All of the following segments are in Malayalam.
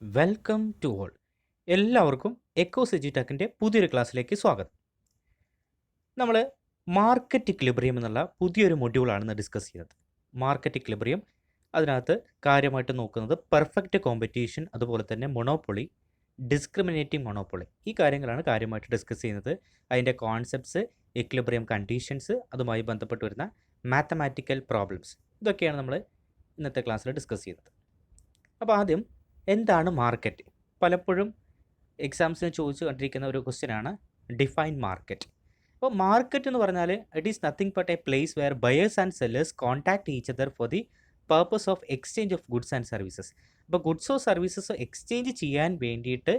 Welcome to all. എല്ലാവർക്കും എക്കോസ് എജ്യൂടെക്കിൻ്റെ പുതിയൊരു ക്ലാസ്സിലേക്ക് സ്വാഗതം. നമ്മൾ മാർക്കറ്റ് ഇക്വിലിബ്രിയം എന്നുള്ള പുതിയൊരു മൊഡ്യൂളാണ് ഇന്ന് ഡിസ്കസ് ചെയ്യുന്നത്. മാർക്കറ്റ് ഇക്വിലിബ്രിയം, അതിനകത്ത് കാര്യമായിട്ട് നോക്കുന്നത് പെർഫെക്റ്റ് കോമ്പറ്റീഷൻ, അതുപോലെ തന്നെ മൊണോപ്പൊളി, ഡിസ്ക്രിമിനേറ്റിംഗ് മൊണോപ്പൊളി, ഈ കാര്യങ്ങളാണ് കാര്യമായിട്ട് ഡിസ്കസ് ചെയ്യുന്നത്. അതിൻ്റെ കോൺസെപ്റ്റ്സ്, ഇക്വിലിബ്രിയം കണ്ടീഷൻസ്, അതുമായി ബന്ധപ്പെട്ട് വരുന്ന മാത്തമാറ്റിക്കൽ പ്രോബ്ലംസ്, ഇതൊക്കെയാണ് നമ്മൾ ഇന്നത്തെ ക്ലാസ്സിൽ ഡിസ്കസ് ചെയ്യുന്നത്. അപ്പോൾ ആദ്യം എന്താണ് മാർക്കറ്റ്? പലപ്പോഴും എക്സാംസിന് ചോദിച്ചു കണ്ടിരിക്കുന്ന ഒരു ക്വസ്റ്റ്യനാണ് ഡിഫൈൻ മാർക്കറ്റ്. അപ്പോൾ മാർക്കറ്റ് എന്ന് പറഞ്ഞാൽ it is nothing but a place where buyers and sellers contact each other for the purpose of exchange of goods and services. അപ്പോൾ ഗുഡ്സോ സർവീസസോ എക്സ്ചേഞ്ച് ചെയ്യാൻ വേണ്ടിയിട്ട്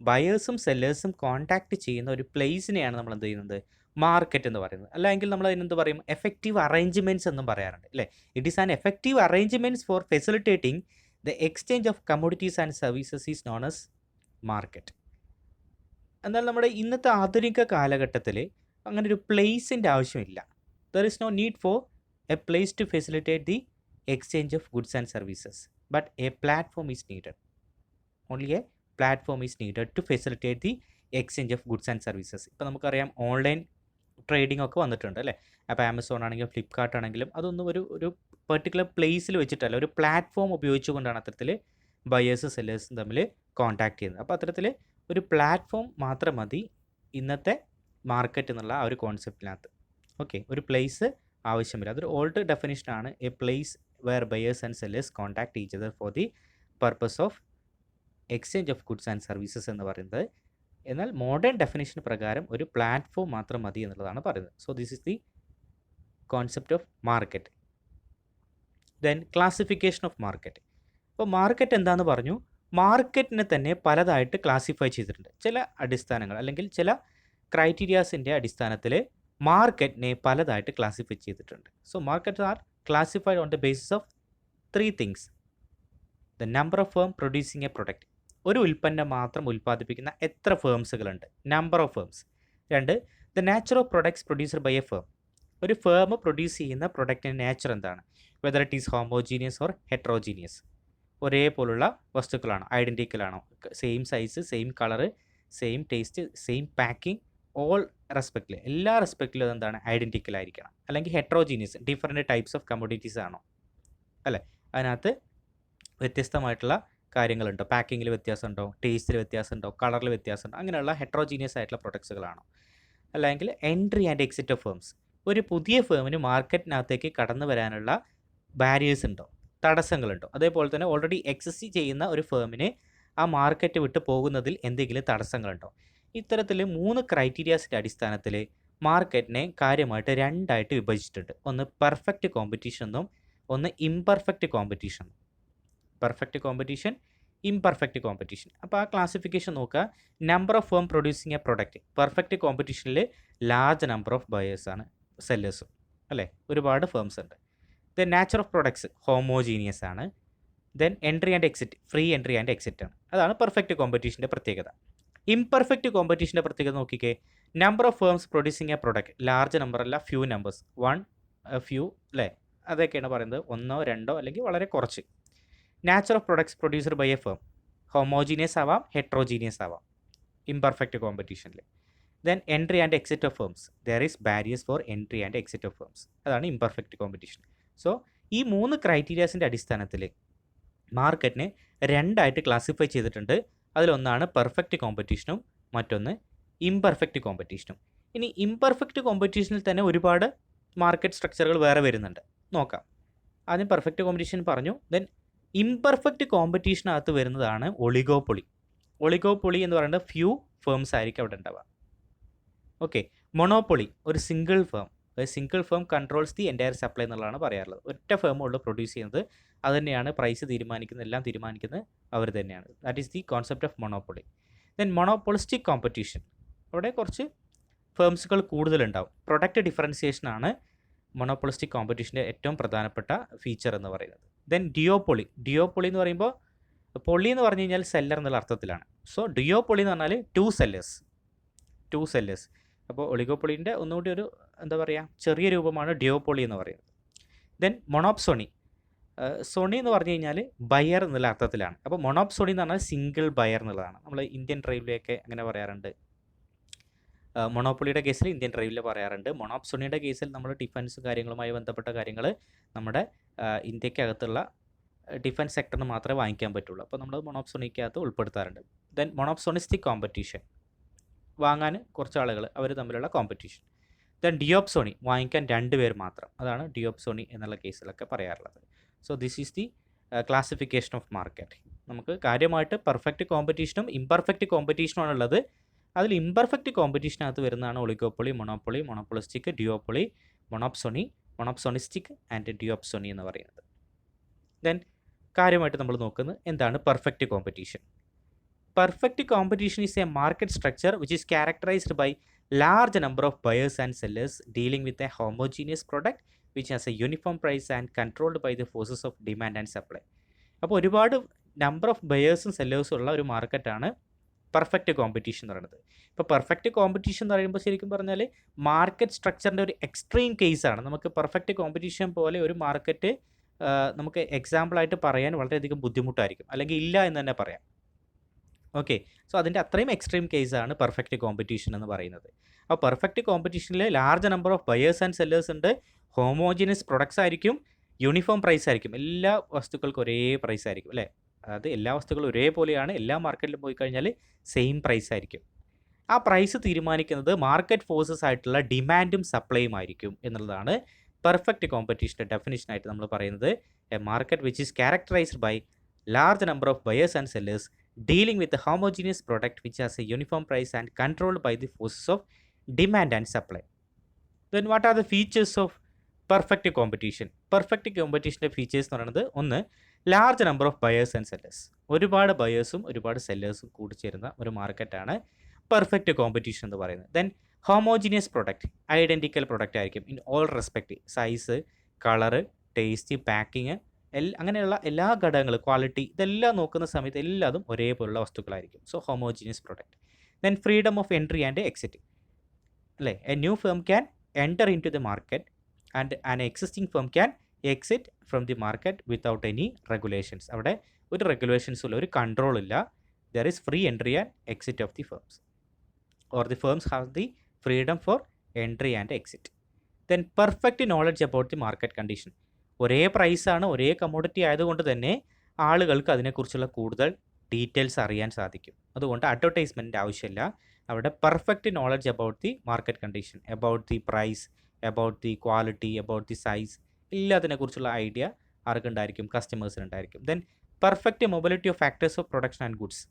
ബയേഴ്സും സെല്ലേഴ്സും കോൺടാക്ട് ചെയ്യുന്ന ഒരു പ്ലേസിനെയാണ് നമ്മൾ എന്ത് ചെയ്യുന്നത്, മാർക്കറ്റ് എന്ന് പറയുന്നത്. അല്ലെങ്കിൽ നമ്മൾ അതിനെന്ത് പറയും, എഫക്റ്റീവ് അറേഞ്ച്മെൻറ്റ്സ് എന്നും പറയാറുണ്ട് അല്ലേ. It is an effective arrangements for facilitating the exchange of commodities and services is known as market. എന്നാൽ നമ്മുടെ ഇന്നത്തെ ആധുനിക കാലഘട്ടത്തിൽ അങ്ങനെ ഒരു പ്ലേസിൻ്റെ ആവശ്യമില്ല. There is no need for a place to facilitate the exchange of goods and services, but a platform is needed. Only a platform is needed to facilitate the exchange of goods and services. ഇപ്പോൾ നമുക്കറിയാം ഓൺലൈൻ ട്രേഡിംഗ് ഒക്കെ വന്നിട്ടുണ്ട് അല്ലേ. അപ്പോൾ ആമസോൺ ആണെങ്കിലും ഫ്ലിപ്കാർട്ട് ആണെങ്കിലും അതൊന്നും ഒരു പെർട്ടിക്കുലർ പ്ലേസിൽ വെച്ചിട്ടല്ല, ഒരു പ്ലാറ്റ്ഫോം ഉപയോഗിച്ചുകൊണ്ടാണ് അത്തരത്തിൽ ബയേഴ്സും സെല്ലേഴ്സും തമ്മിൽ കോൺടാക്ട് ചെയ്യുന്നത്. അപ്പോൾ അത്തരത്തിൽ ഒരു പ്ലാറ്റ്ഫോം മാത്രം മതി ഇന്നത്തെ മാർക്കറ്റ് എന്നുള്ള ആ ഒരു കോൺസെപ്റ്റിനകത്ത്. ഓക്കെ, ഒരു പ്ലേസ് ആവശ്യമില്ല. അതൊരു ഓൾഡ് ഡെഫിനിഷനാണ്, a place where buyers and sellers contact each other for the purpose of exchange of goods and services എന്ന് പറയുന്നത്. എന്നാൽ മോഡേൺ ഡെഫിനിഷൻ പ്രകാരം ഒരു പ്ലാറ്റ്ഫോം മാത്രം മതി എന്നുള്ളതാണ് പറയുന്നത്. So this is the concept of market. Then classification of market. അപ്പോൾ മാർക്കറ്റ് എന്താണെന്ന് പറഞ്ഞു. മാർക്കറ്റിനെ തന്നെ പലതായിട്ട് ക്ലാസിഫൈ ചെയ്തിട്ടുണ്ട്. ചില അടിസ്ഥാനങ്ങൾ അല്ലെങ്കിൽ ചില ക്രൈറ്റീരിയാസിൻ്റെ അടിസ്ഥാനത്തിൽ മാർക്കറ്റിനെ പലതായിട്ട് ക്ലാസിഫൈ ചെയ്തിട്ടുണ്ട്. So market are classified on the basis of 3 things. The number of firm producing a product, ഒരു ഉൽപ്പന്നം മാത്രം ഉൽപ്പാദിപ്പിക്കുന്ന എത്ര ഫേംസുകളുണ്ട്, number of firms. 2, the nature of products producer by a firm, ഒരു ഫേം പ്രൊഡ്യൂസ് ചെയ്യുന്ന പ്രൊഡക്റ്റിൻ്റെ നേച്ചർ എന്താണ്, whether it is homogeneous or heterogeneous, ഒരേപോലുള്ള വസ്തുക്കളാണോ, ഐഡൻറ്റിക്കലാണോ, same size, same colour, same taste, same packing, all റെസ്പെക്റ്റിൽ, എല്ലാ റെസ്പെക്റ്റിലും അതെന്താണ്, ഐഡൻറ്റിക്കലായിരിക്കണം. അല്ലെങ്കിൽ heterogeneous, different types of commodities ആണോ അല്ലേ, അതിനകത്ത് വ്യത്യസ്തമായിട്ടുള്ള കാര്യങ്ങളുണ്ടോ, പാക്കിങ്ങിൽ വ്യത്യാസമുണ്ടോ, ടേസ്റ്റിൽ വ്യത്യാസമുണ്ടോ, കളറിൽ വ്യത്യാസമുണ്ടോ, അങ്ങനെയുള്ള ഹെട്രോജീനിയസ് ആയിട്ടുള്ള പ്രൊഡക്ട്സുകളാണോ. അല്ലെങ്കിൽ entry and exit of firms, ഒരു പുതിയ ഫേമിന് മാർക്കറ്റിനകത്തേക്ക് കടന്നു വരാനുള്ള ബാരിയേഴ്സ് ഉണ്ടോ, തടസ്സങ്ങളുണ്ടോ. അതേപോലെ തന്നെ ഓൾറെഡി എക്സിസ്റ്റ് ചെയ്യുന്ന ഒരു ഫേമിന് ആ മാർക്കറ്റ് വിട്ട് പോകുന്നതിൽ എന്തെങ്കിലും തടസ്സങ്ങളുണ്ടോ. ഇത്തരത്തിൽ 3 ക്രൈറ്റീരിയാസിൻ്റെ അടിസ്ഥാനത്തിൽ മാർക്കറ്റിനെ കാര്യമായിട്ട് 2ആയിട്ട് വിഭജിച്ചിട്ടുണ്ട്. ഒന്ന് പെർഫെക്റ്റ് കോമ്പറ്റീഷൻ എന്നും ഒന്ന് imperfect competition. Perfect competition, imperfect competition. അപ്പോൾ ആ ക്ലാസിഫിക്കേഷൻ നോക്കുക. Number of firm producing a product, perfect കോമ്പറ്റീഷനിൽ ലാർജ് നമ്പർ ഓഫ് ബയേഴ്സാണ്, സെല്ലേഴ്സും അല്ലേ, ഒരുപാട് ഫേംസ് ഉണ്ട്. Then nature of products homogeneous ആണ്. Then entry and exit, free entry and exit ആണ്. അതാണ് പെർഫെക്റ്റ് കോമ്പറ്റീഷൻ്റെ പ്രത്യേകത. ഇംപെർഫെക്റ്റ് കോമ്പറ്റീഷൻ്റെ പ്രത്യേകത നോക്കിക്കേ. Number of firms producing a product, large number അല്ല, ഫ്യൂ നമ്പേഴ്സ്, 1, ഫ്യൂ അല്ലേ, അതൊക്കെയാണ് പറയുന്നത്, 1, 2 അല്ലെങ്കിൽ വളരെ കുറച്ച്. Nature of products producer by a firm, homogeneous ആവാം, ഹെട്രോജീനിയസ് ആവാം ഇംപെർഫെക്റ്റ് കോമ്പറ്റീഷനിൽ. Then entry and exit of firms, there is barriers for entry and exit of firms, അതാണ് ഇംപെർഫെക്റ്റ് കോമ്പറ്റീഷൻ. സോ ഈ 3 ക്രൈറ്റീരിയാസിൻ്റെ അടിസ്ഥാനത്തിൽ മാർക്കറ്റിനെ 2ആയിട്ട് ക്ലാസിഫൈ ചെയ്തിട്ടുണ്ട്. അതിലൊന്നാണ് പെർഫെക്റ്റ് കോമ്പറ്റീഷനും മറ്റൊന്ന് ഇംപെർഫെക്റ്റ് കോമ്പറ്റീഷനും. ഇനി ഇംപെർഫെക്റ്റ് കോമ്പറ്റീഷനിൽ തന്നെ ഒരുപാട് മാർക്കറ്റ് സ്ട്രക്ചറുകൾ വേറെ വരുന്നുണ്ട്, നോക്കാം. ആദ്യം പെർഫെക്റ്റ് കോമ്പറ്റീഷൻ പറഞ്ഞു. ദെൻ ഇംപെർഫെക്റ്റ് കോമ്പറ്റീഷനകത്ത് വരുന്നതാണ് ഒളിഗോപ്പൊളി. ഒളിഗോപ്പൊളി എന്ന് പറയുന്നത് ഫ്യൂ ഫേംസ് ആയിരിക്കും അവിടെ ഉണ്ടാവുക. ഓക്കെ, മൊണോപ്പൊളി, ഒരു single firm controls the entire supply എന്നുള്ളതാണ് പറയാറുള്ളത്. ഒറ്റ ഫേമുള്ളൂ പ്രൊഡ്യൂസ് ചെയ്യുന്നത്, അത് തന്നെയാണ് പ്രൈസ് തീരുമാനിക്കുന്നത്, എല്ലാം തീരുമാനിക്കുന്നത് അവർ തന്നെയാണ്. That is the concept of monopoly. Then monopolistic competition, അവിടെ കുറച്ച് ഫേംസുകൾ കൂടുതലുണ്ടാവും. പ്രൊഡക്റ്റ് ഡിഫറൻസിയേഷനാണ് മൊണോപ്പൊളിസ്റ്റിക് കോമ്പറ്റീഷൻ്റെ ഏറ്റവും പ്രധാനപ്പെട്ട ഫീച്ചർ എന്ന് പറയുന്നത്. ദെൻ ഡിയോപ്പൊളി എന്ന് പറയുമ്പോൾ, പൊളി എന്ന് പറഞ്ഞു കഴിഞ്ഞാൽ സെല്ലർ എന്നുള്ള അർത്ഥത്തിലാണ്. സോ ഡിയോപ്പൊളി എന്ന് പറഞ്ഞാൽ ടു സെല്ലേഴ്സ്. അപ്പോൾ ഒളിഗോപ്പൊളിൻ്റെ ഒന്നുകൂടി ഒരു എന്താ പറയുക, ചെറിയ രൂപമാണ് ഡിയോപ്പൊളി എന്ന് പറയുന്നത്. ദെൻ മൊണോപ്സോണി, സോണി എന്ന് പറഞ്ഞു കഴിഞ്ഞാൽ ബയർ എന്നുള്ള അർത്ഥത്തിലാണ്. അപ്പോൾ മൊണോപ്സോണി എന്ന് പറഞ്ഞാൽ സിംഗിൾ ബയർ എന്നുള്ളതാണ്. നമ്മൾ ഇന്ത്യൻ ഡ്രൈവിലെയൊക്കെ അങ്ങനെ പറയാറുണ്ട്. മൊണോപ്പൊളിയുടെ കേസിൽ ഇന്ത്യൻ ഡ്രൈവിൽ പറയാറുണ്ട്. മൊണോപ്സോണിയുടെ കേസിൽ നമ്മൾ ഡിഫൻസ് കാര്യങ്ങളുമായി ബന്ധപ്പെട്ട കാര്യങ്ങൾ നമ്മുടെ ഇന്ത്യക്കകത്തുള്ള ഡിഫൻസ് സെക്ടറിന് മാത്രമേ വാങ്ങിക്കാൻ പറ്റുള്ളൂ. അപ്പോൾ നമ്മൾ മൊണോപ്സോണിക്കകത്ത് ഉൾപ്പെടുത്താറുണ്ട്. ദെൻ മൊണോപ്സോണിസ്റ്റിക് കോമ്പറ്റീഷൻ, വാങ്ങാൻ കുറച്ച് ആളുകൾ അവർ തമ്മിലുള്ള കോമ്പറ്റീഷൻ. ദെൻ ഡിയോപ്സോണി, വാങ്ങിക്കാൻ 2 പേർ മാത്രം, അതാണ് ഡിയോപ്സോണി എന്നുള്ള കേസിലൊക്കെ പറയാറുള്ളത്. So this is the classification of market. നമുക്ക് കാര്യമായിട്ട് പെർഫെക്റ്റ് കോമ്പറ്റീഷനും ഇംപെർഫെക്റ്റ് കോമ്പറ്റീഷനുമാണ് ഉള്ളത്. അതിൽ ഇംപെർഫെക്റ്റ് കോമ്പറ്റീഷനകത്ത് വരുന്നതാണ് oligopoly, monopoly, monopolistic, duopoly, monopsony, monopsonistic and duopsony എന്ന് പറയുന്നത്. ദെൻ കാര്യമായിട്ട് നമ്മൾ നോക്കുന്നത് എന്താണ് perfect competition. Perfect competition is a market structure which is characterized by large number of buyers and sellers dealing with a homogeneous product which has a uniform price and controlled by the forces of demand and supply. അപ്പോൾ ഒരുപാട് നമ്പർ ഓഫ് ബയേഴ്സും സെല്ലേഴ്സും ഉള്ള ഒരു മാർക്കറ്റാണ് പെർഫെക്റ്റ് കോമ്പറ്റീഷൻ എന്ന് പറയുന്നത്. ഇപ്പോൾ പെർഫെക്റ്റ് കോമ്പറ്റീഷൻ എന്ന് പറയുമ്പോൾ ശരിക്കും പറഞ്ഞാൽ മാർക്കറ്റ് സ്ട്രക്ചറിൻ്റെ ഒരു എക്സ്ട്രീം കേസാണ്. നമുക്ക് പെർഫെക്റ്റ് കോമ്പറ്റീഷൻ പോലെ ഒരു മാർക്കറ്റ് നമുക്ക് എക്സാമ്പിളായിട്ട് പറയാൻ വളരെയധികം ബുദ്ധിമുട്ടായിരിക്കും, അല്ലെങ്കിൽ ഇല്ല എന്ന് തന്നെ പറയാം. ഓക്കെ, സോ അതിൻ്റെ അത്രയും എക്സ്ട്രീം കേസാണ് പെർഫെക്റ്റ് കോമ്പറ്റീഷൻ എന്ന് പറയുന്നത്. അപ്പോൾ പെർഫെക്റ്റ് കോമ്പറ്റീഷനിൽ large number of buyers and sellers ഉണ്ട്, ഹോമോജിനസ് പ്രൊഡക്ട്സ് ആയിരിക്കും, യൂണിഫോം പ്രൈസ് ആയിരിക്കും, എല്ലാ വസ്തുക്കൾക്കും ഒരേ പ്രൈസ് ആയിരിക്കും അല്ലേ. അതായത് എല്ലാ വസ്തുക്കളും ഒരേപോലെയാണ്, എല്ലാ മാർക്കറ്റിലും പോയി കഴിഞ്ഞാൽ സെയിം പ്രൈസ് ആയിരിക്കും. ആ പ്രൈസ് തീരുമാനിക്കുന്നത് മാർക്കറ്റ് ഫോഴ്സസ് ആയിട്ടുള്ള ഡിമാൻഡും സപ്ലൈയും ആയിരിക്കും എന്നുള്ളതാണ് പെർഫെക്റ്റ് കോമ്പറ്റീഷൻ്റെ ഡെഫിനിഷനായിട്ട് നമ്മൾ പറയുന്നത്. A market which is characterized by large number of buyers and sellers dealing with a homogeneous product which has a uniform price and controlled by the forces of demand and supply. Then what are the features of perfect competition? Perfect competition features എന്ന് പറയുന്നത്, ഒന്ന്, large number of buyers and sellers, ഒരുപാട് ബയേഴ്സും ഒരുപാട് സെല്ലേഴ്സും കൂടി ചേരുന്ന ഒരു മാർക്കറ്റാണ് പെർഫെക്റ്റ് കോമ്പറ്റീഷൻ എന്ന് പറയുന്നത്. Then homogeneous product, identical product ആയിരിക്കും in all respect, size, colour, taste, packing, അങ്ങനെയുള്ള എല്ലാ ഘടകങ്ങളും, ക്വാളിറ്റി, ഇതെല്ലാം നോക്കുന്ന സമയത്ത് എല്ലാതും ഒരേപോലുള്ള വസ്തുക്കളായിരിക്കും. So homogeneous product. Then freedom of entry and exit അല്ലേ. A new firm can enter in to the market and an existing firm can exit from the market without any regulations. അവിടെ ഒരു റെഗുലേഷൻസും ഇല്ല, ഒരു കൺട്രോൾ ഇല്ല. There is free entry and exit of the firms, or the firms have the freedom for entry and exit. Then perfect knowledge about the market condition. ഒരേ പ്രൈസാണ്, ഒരേ കമ്മോഡിറ്റി ആയതുകൊണ്ട് തന്നെ ആളുകൾക്ക് അതിനെക്കുറിച്ചുള്ള കൂടുതൽ ഡീറ്റെയിൽസ് അറിയാൻ സാധിക്കും. അതുകൊണ്ട് അഡ്വർടൈസ്മെൻറ്റിൻ്റെ ആവശ്യമില്ല. അവിടെ perfect knowledge about the market condition, about the price, about the quality, about the size, എല്ലാത്തിനെക്കുറിച്ചുള്ള ഐഡിയ ആർക്കുണ്ടായിരിക്കും? കസ്റ്റമേഴ്സിനുണ്ടായിരിക്കും. Then perfect mobility of factors of production and goods.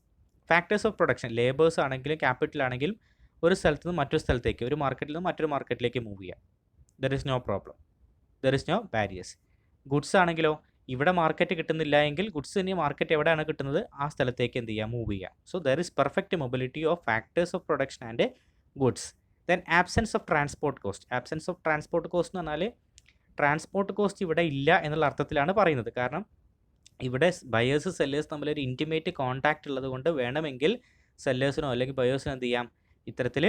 Factors of production, labours ആണെങ്കിലും ക്യാപിറ്റൽ ആണെങ്കിലും ഒരു സ്ഥലത്ത് നിന്ന് മറ്റൊരു സ്ഥലത്തേക്ക്, ഒരു മാർക്കറ്റിൽ നിന്ന് മറ്റൊരു മാർക്കറ്റിലേക്ക് മൂവ് ചെയ്യാം. There is no problem, there is no barriers. Goods ആണെങ്കിലോ, ഇവിടെ മാർക്കറ്റ് കിട്ടുന്നില്ല എങ്കിൽ ഗുഡ്സിന് മാർക്കറ്റ് എവിടെയാണ് കിട്ടുന്നത് ആ സ്ഥലത്തേക്ക് എന്ത് ചെയ്യുക? മൂവ് ചെയ്യുക. So there is perfect mobility of factors of production and goods. Then absence of transport cost. Absence of transport cost എന്ന് പറഞ്ഞാൽ ട്രാൻസ്പോർട്ട് കോസ്റ്റ് ഇവിടെ ഇല്ല എന്നുള്ള അർത്ഥത്തിലാണ് പറയുന്നത്. കാരണം ഇവിടെ ബയേഴ്സ് സെല്ലേഴ്സ് തമ്മിലൊരു ഇൻറ്റിമേറ്റ് കോൺടാക്റ്റ് ഉള്ളത് കൊണ്ട് വേണമെങ്കിൽ സെല്ലേഴ്സിനോ അല്ലെങ്കിൽ ബയേഴ്സിനോ എന്ത് ചെയ്യാം? ഇത്തരത്തിൽ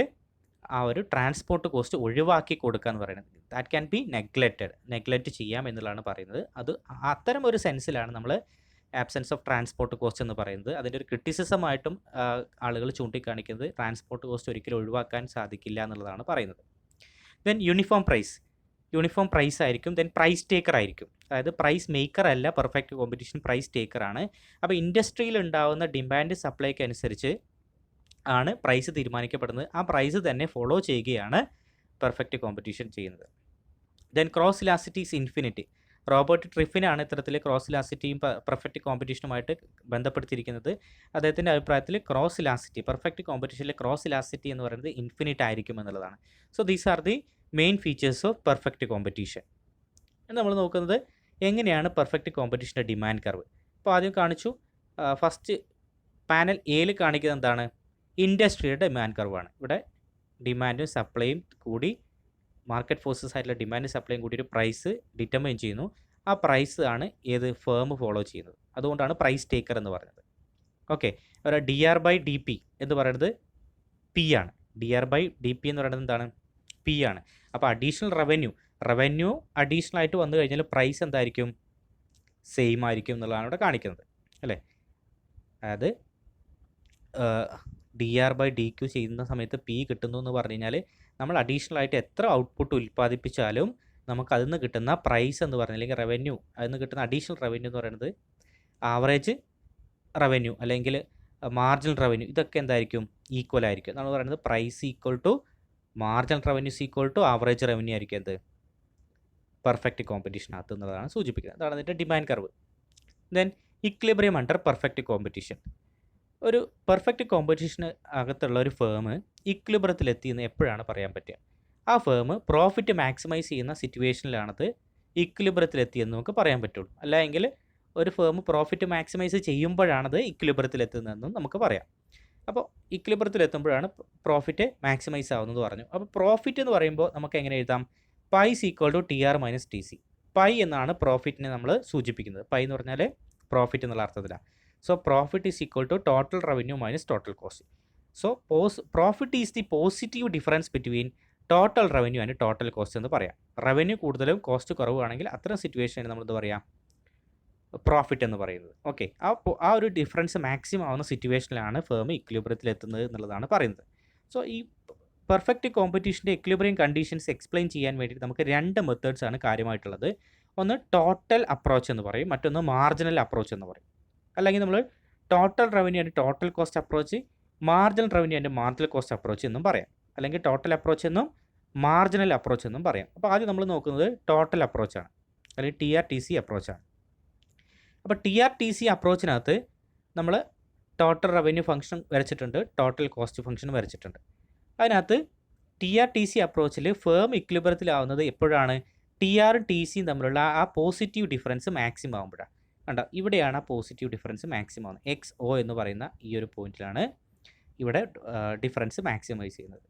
ആ ഒരു ട്രാൻസ്പോർട്ട് കോസ്റ്റ് ഒഴിവാക്കി കൊടുക്കുക എന്ന് പറയുന്നത്. ദാറ്റ് ക്യാൻ ബി നെഗ്ലക്റ്റ് ചെയ്യാം എന്നുള്ളതാണ് പറയുന്നത്. അത് അത്തരം ഒരു സെൻസിലാണ് നമ്മൾ ആബ്സെൻസ് ഓഫ് ട്രാൻസ്പോർട്ട് കോസ്റ്റ് എന്ന് പറയുന്നത്. അതിൻ്റെ ഒരു ക്രിറ്റിസിസമായിട്ടും ആളുകൾ ചൂണ്ടിക്കാണിക്കുന്നത് ട്രാൻസ്പോർട്ട് കോസ്റ്റ് ഒരിക്കലും ഒഴിവാക്കാൻ സാധിക്കില്ല എന്നുള്ളതാണ് പറയുന്നത്. ദെൻ യൂണിഫോം പ്രൈസ് ആയിരിക്കും. ദെൻ പ്രൈസ് ടേക്കർ ആയിരിക്കും. അതായത് പ്രൈസ് മേക്കർ അല്ല പെർഫെക്റ്റ് കോമ്പറ്റീഷൻ, പ്രൈസ് ടേക്കറാണ്. അപ്പോൾ ഇൻഡസ്ട്രിയിൽ ഉണ്ടാകുന്ന ഡിമാൻഡ് സപ്ലൈക്ക് അനുസരിച്ച് ആണ് പ്രൈസ് തീരുമാനിക്കപ്പെടുന്നത്. ആ പ്രൈസ് തന്നെ ഫോളോ ചെയ്യുകയാണ് പെർഫെക്റ്റ് കോമ്പറ്റീഷൻ ചെയ്യുന്നത്. Then cross elasticity is infinity. Robert ട്രിഫിനാണ് ഇത്തരത്തിൽ ക്രോസ് ഇലാസ്റ്റിറ്റിയും പെർഫെക്റ്റ് കോമ്പറ്റീഷനുമായിട്ട് ബന്ധപ്പെടുത്തിയിരിക്കുന്നത്. അദ്ദേഹത്തിൻ്റെ അഭിപ്രായത്തിൽ പെർഫെക്റ്റ് കോമ്പറ്റീഷനിലെ ക്രോസ് ഇലാസ്റ്റിറ്റി എന്ന് പറയുന്നത് ഇൻഫിനിറ്റ് ആയിരിക്കും എന്നുള്ളതാണ്. So these are the main features of perfect competition. നമ്മൾ നോക്കുന്നത് എങ്ങനെയാണ് പെർഫെക്റ്റ് കോമ്പറ്റീഷൻ്റെ ഡിമാൻഡ് കർവ്. അപ്പോൾ ആദ്യം കാണിച്ചു, ഫസ്റ്റ് പാനൽ എയിൽ കാണിക്കുന്നത് എന്താണ്? ഇൻഡസ്ട്രിയുടെ ഡിമാൻഡ് കർവാണ്. ഇവിടെ ഡിമാൻഡും സപ്ലൈയും കൂടി, മാർക്കറ്റ് ഫോഴ്സസ് ആയിട്ടുള്ള ഡിമാൻഡും സപ്ലൈയും കൂടി ഒരു പ്രൈസ് ഡിറ്റർമൈൻ ചെയ്യുന്നു. ആ പ്രൈസ് ആണ് ഏത് ഫേം ഫോളോ ചെയ്യുന്നത്. അതുകൊണ്ടാണ് പ്രൈസ് ടേക്കർ എന്ന് പറയുന്നത്. ഓക്കെ, ഒരു DR/DP എന്ന് പറയുന്നത് പി ആണ്. DR/DP എന്ന് പറയുന്നത് എന്താണ്? പി ആണ്. അപ്പോൾ അഡീഷണൽ റവന്യൂ അഡീഷണൽ ആയിട്ട് വന്നു കഴിഞ്ഞാൽ പ്രൈസ് എന്തായിരിക്കും? സെയിം ആയിരിക്കും എന്നുള്ളതാണ് ഇവിടെ കാണിക്കുന്നത് അല്ലേ. അതായത് dr/dq ചെയ്യുന്ന സമയത്ത് പി കിട്ടുന്നു എന്ന് പറഞ്ഞു കഴിഞ്ഞാൽ നമ്മൾ അഡീഷണൽ ആയിട്ട് എത്ര ഔട്ട്പുട്ട് ഉൽപ്പാദിപ്പിച്ചാലും നമുക്ക് അതിൽ നിന്ന് കിട്ടുന്ന പ്രൈസ് എന്ന് പറഞ്ഞാൽ അല്ലെങ്കിൽ റവന്യൂ, അതിൽ നിന്ന് കിട്ടുന്ന അഡീഷണൽ റവന്യൂ എന്ന് പറയുന്നത് ആവറേജ് റവന്യൂ അല്ലെങ്കിൽ മാർജിനൽ റവന്യൂ, ഇതൊക്കെ എന്തായിരിക്കും ഈക്വൽ ആയിരിക്കും. നമ്മൾ പറയുന്നത് price equal to marginal revenue equal to average revenue ആയിരിക്കും എന്ത് പെർഫെക്റ്റ് കോമ്പറ്റീഷനകത്ത് എന്നുള്ളതാണ് സൂചിപ്പിക്കുന്നത്. അതാണ് അതിൻ്റെ demand curve. Then equilibrium under perfect competition. ഒരു പെർഫെക്റ്റ് കോമ്പറ്റീഷന് അകത്തുള്ള ഒരു ഫേം ഇക്വിലിബ്രിയത്തിലെത്തിയെന്ന് എപ്പോഴാണ് പറയാൻ പറ്റുക? ആ ഫേം പ്രോഫിറ്റ് മാക്സിമൈസ് ചെയ്യുന്ന സിറ്റുവേഷനിലാണത് ഇക്വിലിബ്രിയത്തിലെത്തിയെന്ന് നമുക്ക് പറയാൻ പറ്റുള്ളൂ. അല്ലെങ്കിൽ ഒരു ഫേം പ്രോഫിറ്റ് മാക്സിമൈസ് ചെയ്യുമ്പോഴാണത് ഇക്വിലിബ്രിയത്തിലെത്തുന്നതെന്നും നമുക്ക് പറയാം. അപ്പോൾ ഇക്വിലിബ്രിയത്തിലെത്തുമ്പോഴാണ് പ്രോഫിറ്റ് മാക്സിമൈസ് ആവുന്നത് പറഞ്ഞു. അപ്പോൾ പ്രോഫിറ്റ് എന്ന് പറയുമ്പോൾ നമുക്ക് എങ്ങനെ എഴുതാം? Pi equal to TR minus TC. Pi എന്നാണ് പ്രോഫിറ്റിനെ നമ്മൾ സൂചിപ്പിക്കുന്നത്. പൈ എന്ന് പറഞ്ഞാൽ പ്രോഫിറ്റ് എന്നുള്ള അർത്ഥത്തിലാണ്. So profit is equal to total revenue minus total cost. So profit is the positive difference between total revenue and total cost എന്ന് പറയാം. റവന്യൂ കൂടുതലും കോസ്റ്റ് കുറവാണെങ്കിൽ അത്തരം സിറ്റുവേഷനാണ് നമ്മൾ എന്താ പറയുക പ്രോഫിറ്റ് എന്ന് പറയുന്നത്. ഓക്കെ, ആ ഒരു ഡിഫറൻസ് മാക്സിമം ആവുന്ന സിറ്റുവേഷനിലാണ് ഫേം ഇക്വിലിബ്രിയത്തിലെത്തുന്നത് എന്നുള്ളതാണ് പറയുന്നത്. സോ ഈ പെർഫെക്റ്റ് കോമ്പറ്റീഷൻ്റെ ഇക്വിലിബ്രിയം കണ്ടീഷൻസ് എക്സ്പ്ലെയിൻ ചെയ്യാൻ വേണ്ടിയിട്ട് നമുക്ക് രണ്ട് മെത്തേഡ്സ് ആണ് കാര്യമായിട്ടുള്ളത്. ഒന്ന് ടോട്ടൽ അപ്രോച്ച് എന്ന് പറയും, മറ്റൊന്ന് മാർജിനൽ അപ്രോച്ച് എന്ന് പറയും. അല്ലെങ്കിൽ നമ്മൾ total revenue and total cost approach, marginal revenue and marginal cost approach എന്നും പറയാം. അല്ലെങ്കിൽ ടോട്ടൽ അപ്രോച്ച് എന്നും മാർജിനൽ അപ്രോച്ച് എന്നും പറയാം. അപ്പോൾ ആദ്യം നമ്മൾ നോക്കുന്നത് ടോട്ടൽ അപ്രോച്ചാണ്, അല്ലെങ്കിൽ TR/TC അപ്രോച്ചാണ്. അപ്പോൾ TR/TC അപ്രോച്ചിനകത്ത് നമ്മൾ ടോട്ടൽ റവന്യൂ ഫംഗ്ഷൻ വരച്ചിട്ടുണ്ട്, ടോട്ടൽ കോസ്റ്റ് ഫംഗ്ഷൻ വരച്ചിട്ടുണ്ട്. അതിനകത്ത് TR/TC അപ്രോച്ചിൽ ഫേം ഇക്വിലിബ്രിയത്തിലാവുന്നത് എപ്പോഴാണ്? TRഉം TCയും തമ്മിലുള്ള ആ പോസിറ്റീവ് ഡിഫറൻസ് മാക്സിമം ആകുമ്പോഴാണ്. കണ്ടോ, ഇവിടെയാണ് ആ പോസിറ്റീവ് ഡിഫറൻസ് മാക്സിമം ആവുന്നത്. XO എന്ന് പറയുന്ന ഈ ഒരു പോയിന്റിലാണ് ഇവിടെ ഡിഫറൻസ് മാക്സിമൈസ് ചെയ്യുന്നത്.